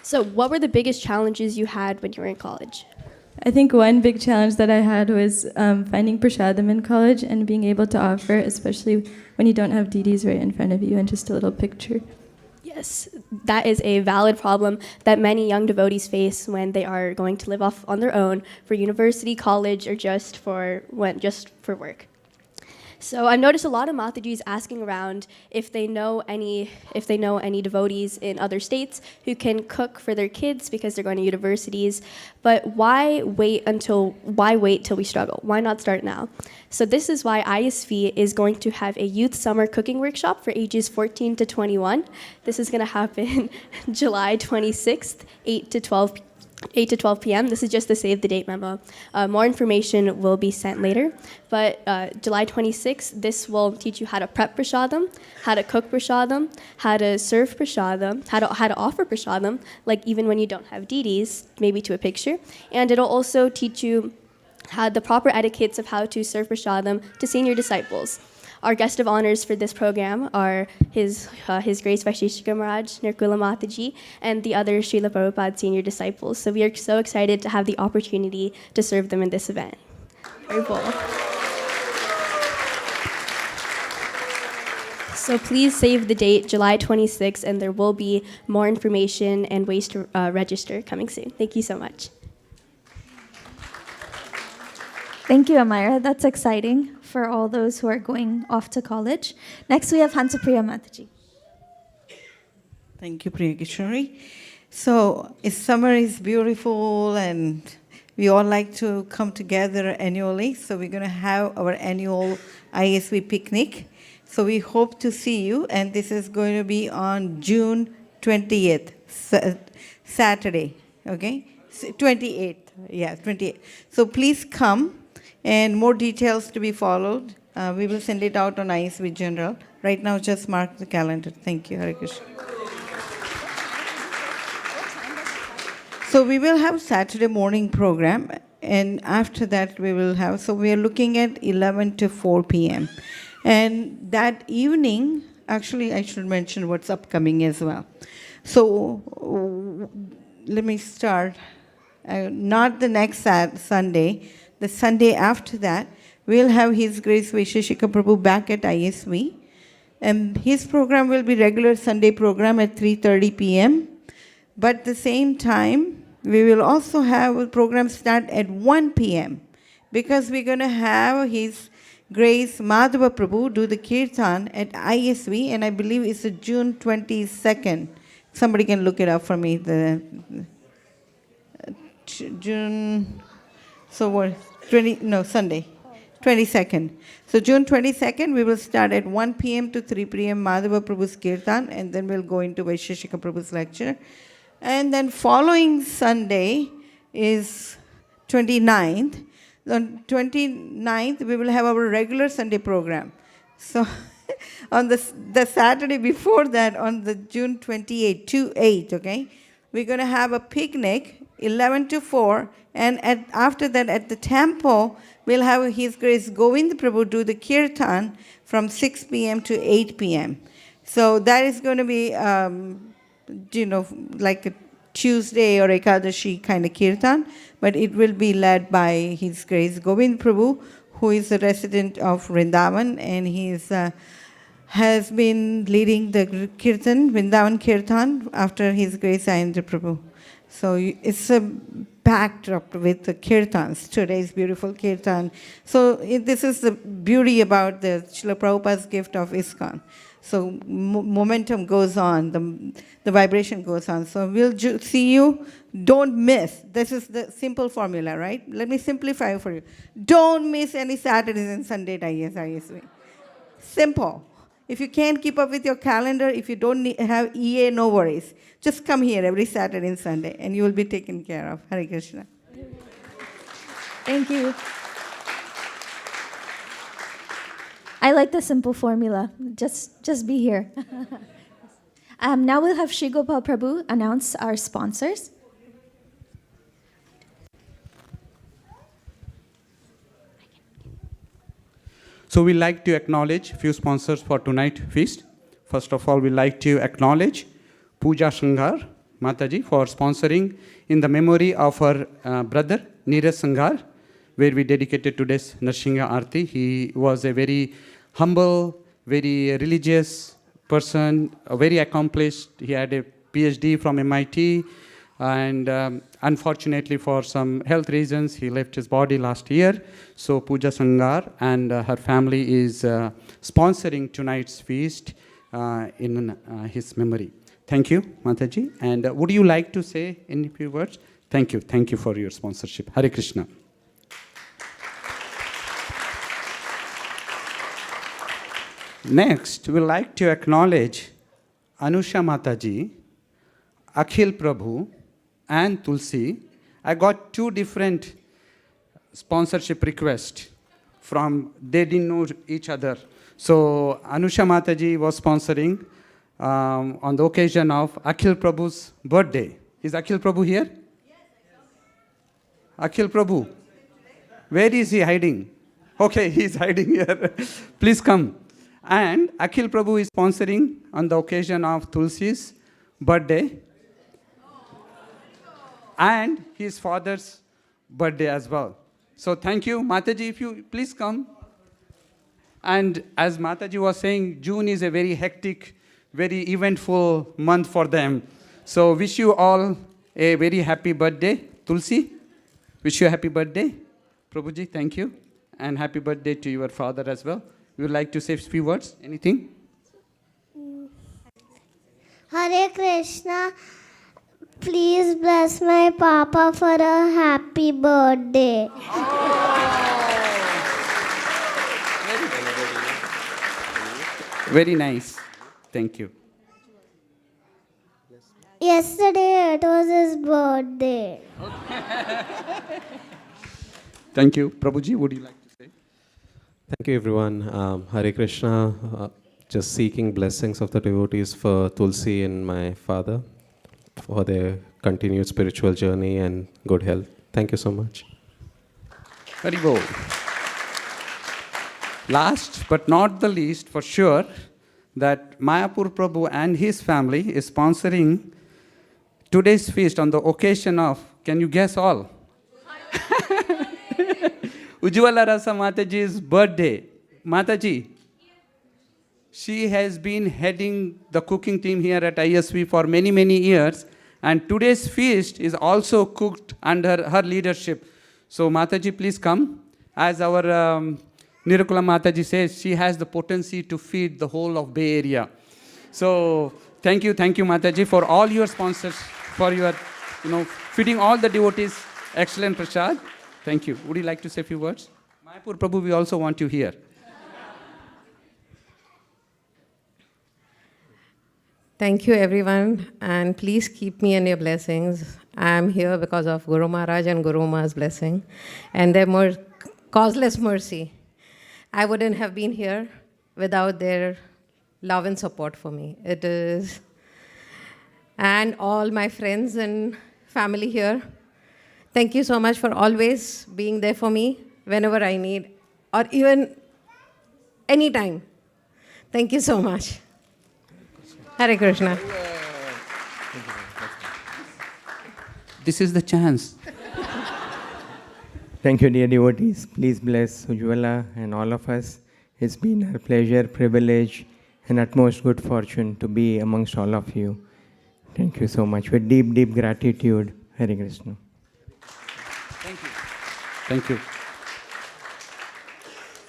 So what were the biggest challenges you had when you were in college? I think one big challenge that I had was finding prasadam in college and being able to offer, especially when you don't have DDs right in front of you and just a little picture. Yes, that is a valid problem that many young devotees face when they are going to live off on their own for university, college, or just for work. So I've noticed a lot of Matajis asking around if they know any devotees in other states who can cook for their kids because they're going to universities. But why wait till we struggle? Why not start now? So this is why ISV is going to have a youth summer cooking workshop for ages 14 to 21. This is going to happen July 26th, 8 to 12 p.m. This is just the save the date memo. More information will be sent later. But July 26th, this will teach you how to prep prasadam, how to cook prasadam, how to serve prasadam, how to offer prasadam, like even when you don't have DDs, maybe to a picture. And it'll also teach you the proper etiquettes of how to serve prasadam to senior disciples. Our guest of honors for this program are His Grace Vaisheshika Maharaj, Nirkula Mataji, and the other Srila Prabhupada senior disciples. So we are so excited to have the opportunity to serve them in this event. Very cool. So please save the date, July 26th, and there will be more information and ways to register coming soon. Thank you so much. Thank you, Amira. That's exciting for all those who are going off to college. Next, we have Hansapriya Mataji. Thank you, Priya Kishori. So, summer is beautiful, and we all like to come together annually. So, we're going to have our annual ISV picnic. So, we hope to see you, and this is going to be on June 20th, Saturday, okay? 28th, yeah, 28th. So, please come. And more details to be followed. We will send it out on ISV General. Right now, just mark the calendar. Thank you, Hare Krishna. So we will have Saturday morning program, and after that we will have, so we are looking at 11 to 4 p.m. And that evening, actually I should mention what's upcoming as well. So let me start. Not the next Sunday, the Sunday after that, we'll have His Grace Vaisheshika Prabhu back at ISV And his program will be regular Sunday program at 3:30 p.m. But at the same time, we will also have a program start at 1 p.m. because we're going to have His Grace Madhava Prabhu do the Kirtan at ISV, and I believe it's June 22nd. Somebody can look it up for me. June, so what, Sunday, 22nd. So June 22nd, we will start at 1 p.m. to 3 p.m. Madhava Prabhu's Kirtan, and then we'll go into Vaisheshika Prabhu's lecture. And then following Sunday is 29th. On 29th, we will have our regular Sunday program. So on the Saturday before that, on the June 28th, 2/8, okay, we're going to have a picnic, 11 to 4, and after that at the temple, we'll have His Grace Govind Prabhu do the Kirtan from 6 p.m. to 8 p.m. So that is going to be, like a Tuesday or Ekadashi kind of Kirtan, but it will be led by His Grace Govind Prabhu, who is a resident of Vrindavan, and he has been leading the Kirtan, Vrindavan Kirtan, after His Grace Ayendra Prabhu. So it's a backdrop with the Kirtans, today's beautiful Kirtan. So this is the beauty about the Srila Prabhupada's gift of ISKCON. So momentum goes on, the vibration goes on. So we'll see you. Don't miss. This is the simple formula, right? Let me simplify it for you. Don't miss any Saturdays and Sunday at ISV. Simple. If you can't keep up with your calendar, if you don't have EA, no worries. Just come here every Saturday and Sunday, and you will be taken care of. Hare Krishna. Thank you. I like the simple formula. Just be here. Now we'll have Shri Gopal Prabhu announce our sponsors. So we like to acknowledge a few sponsors for tonight's feast. First of all, we like to acknowledge Puja Sanghar Mataji for sponsoring in the memory of her brother Neeraj Sanghar, where we dedicated today's Narsingha Aarti. He was a very humble, very religious person, very accomplished. He had a PhD from MIT, and unfortunately for some health reasons, he left his body last year. So Puja Sanghar and her family is sponsoring tonight's feast in his memory. Thank you, Mataji. And would you like to say any few words? Thank you. Thank you for your sponsorship. Hare Krishna. Next, we'd like to acknowledge Anusha Mataji, Akhil Prabhu, and Tulsi. I got two different sponsorship requests from, they didn't know each other. So Anusha Mataji was sponsoring on the occasion of Akhil Prabhu's birthday. Is Akhil Prabhu here? Yes. Akhil Prabhu, where is he hiding? Okay, he's hiding here. Please come. And Akhil Prabhu is sponsoring on the occasion of Tulsi's birthday and his father's birthday as well. So thank you. Mataji, if you please come. And as Mataji was saying, June is a very hectic, very eventful month for them. So wish you all a very happy birthday. Tulsi, wish you a happy birthday. Prabhuji, thank you. And happy birthday to your father as well. You would like to say a few words? Anything? Hare Krishna. Please bless my papa for a happy birthday. Very nice. Thank you. Yesterday it was his birthday. Thank you. Prabhuji, would you like to say? Thank you, everyone. Hare Krishna. Just seeking blessings of the devotees for Tulsi and my father for their continued spiritual journey and good health. Thank you so much. Very well. Last but not the least, for sure, that Mayapur Prabhu and his family is sponsoring today's feast on the occasion of, can you guess all? Ujjwala Rasa Mataji's birthday. Mataji, She has been heading the cooking team here at ISV for many, many years. And today's feast is also cooked under her leadership. So Mataji, please come. As our Nirukula Mataji says, she has the potency to feed the whole of Bay Area. So thank you Mataji for all your sponsors, for your, feeding all the devotees. Excellent prasad. Thank you. Would you like to say a few words? Mayapur Prabhu, we also want you here. Thank you, everyone, and please keep me in your blessings. I am here because of Guru Maharaj and Guru Ma's blessing and their causeless mercy. I wouldn't have been here without their love and support for me. It is, and all my friends and family here, thank you so much for always being there for me whenever I need, or even anytime. Thank you so much. Hare Krishna. This is the chance. Thank you, dear devotees. Please bless Ujjwala and all of us. It's been a pleasure, privilege, and utmost good fortune to be amongst all of you. Thank you so much. With deep, deep gratitude. Hare Krishna. Thank you. Thank you.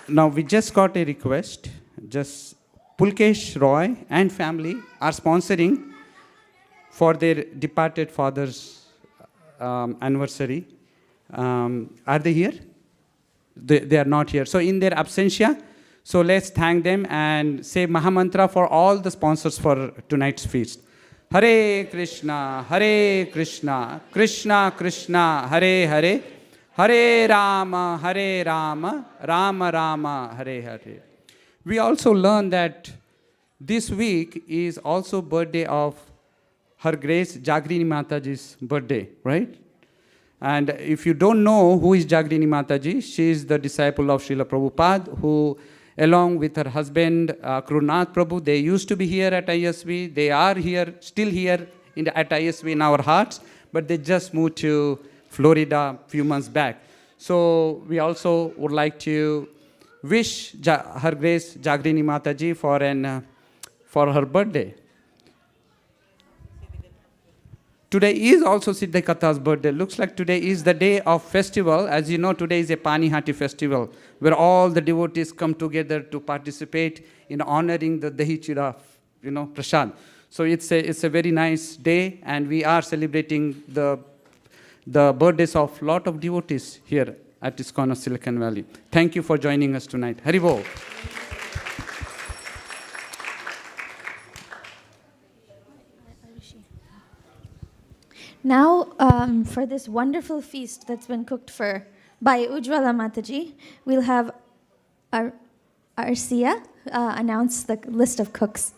Now, we just got a request. Just Pulkesh Roy and family are sponsoring for their departed father's anniversary. Are they here? They are not here. So in their absentia, so let's thank them and say Mahamantra for all the sponsors for tonight's feast. Hare Krishna, Krishna Krishna, Hare Hare, Hare Rama, Rama Rama, Hare Hare. We also learned that this week is also birthday of Her Grace Jagrini Mataji's birthday, right? And if you don't know who is Jagrini Mataji, she is the disciple of Srila Prabhupada, who along with her husband Krunath Prabhu, they used to be here at ISV. They are here, still here at ISV in our hearts, but they just moved to Florida a few months back. So we also would like to wish Her Grace Jagrini Mataji for her birthday. Today is also Siddha Katha's birthday. Looks like today is the day of festival. As you know, today is a Panihati festival where all the devotees come together to participate in honoring the Dahi Chira, prasad. So it's a very nice day, and we are celebrating the birthdays of lot of devotees here at ISKCON of Silicon Valley. Thank you for joining us tonight. Haribol. Now, for this wonderful feast that's been cooked by Ujjwala Mataji, we'll have Arsia announce the list of cooks.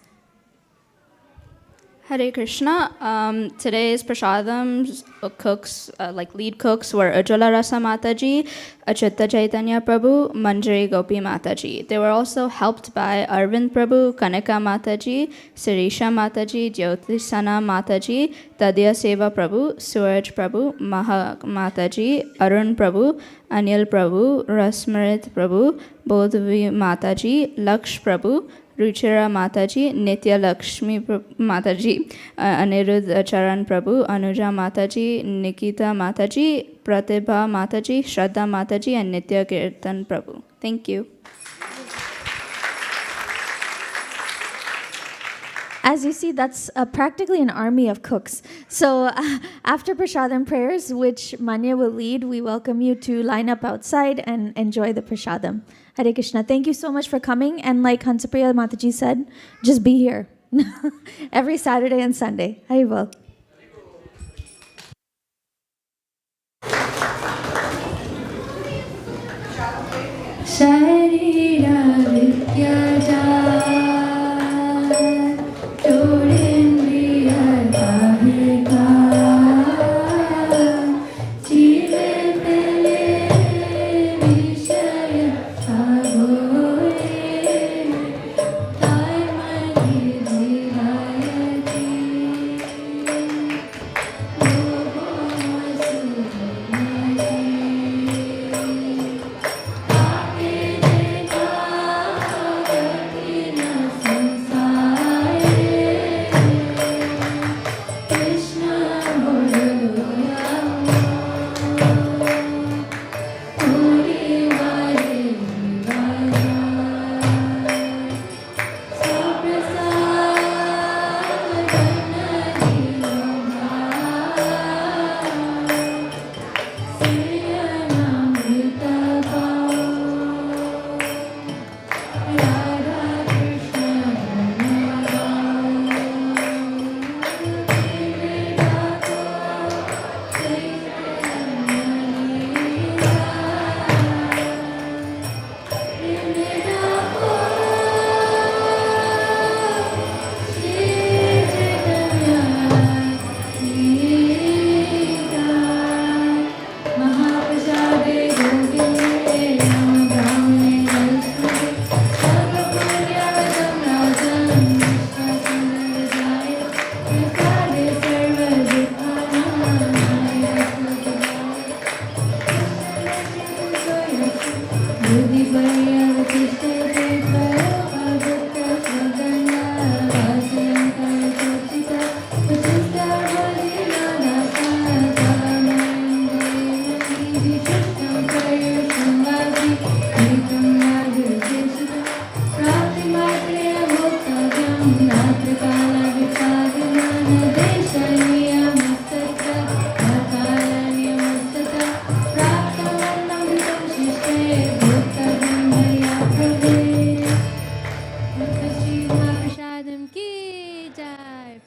Hare Krishna. Today's prasadams cooks, lead cooks, were Ujjwala Rasa Mataji, Achyuta Chaitanya Prabhu, Manjari Gopi Mataji. They were also helped by Arvind Prabhu, Kanaka Mataji, Sirisha Mataji, Jyotisana Mataji, Tadya Seva Prabhu, Suraj Prabhu, Maha Mataji, Arun Prabhu, Anil Prabhu, Rasmarit Prabhu, Bodhvi Mataji, Laksh Prabhu, Ruchira Mataji, Nitya Lakshmi Mataji, Anirudh Charan Prabhu, Anuja Mataji, Nikita Mataji, Pratibha Mataji, Shraddha Mataji, and Nitya Kirtan Prabhu. Thank you. As you see, that's practically an army of cooks. So after prasadam prayers, which Manya will lead, we welcome you to line up outside and enjoy the prasadam. Hare Krishna. Thank you so much for coming. And like Hansapriya Mataji said, just be here every Saturday and Sunday. Haribol. Sharira Vidya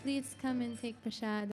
Please come and take prasad.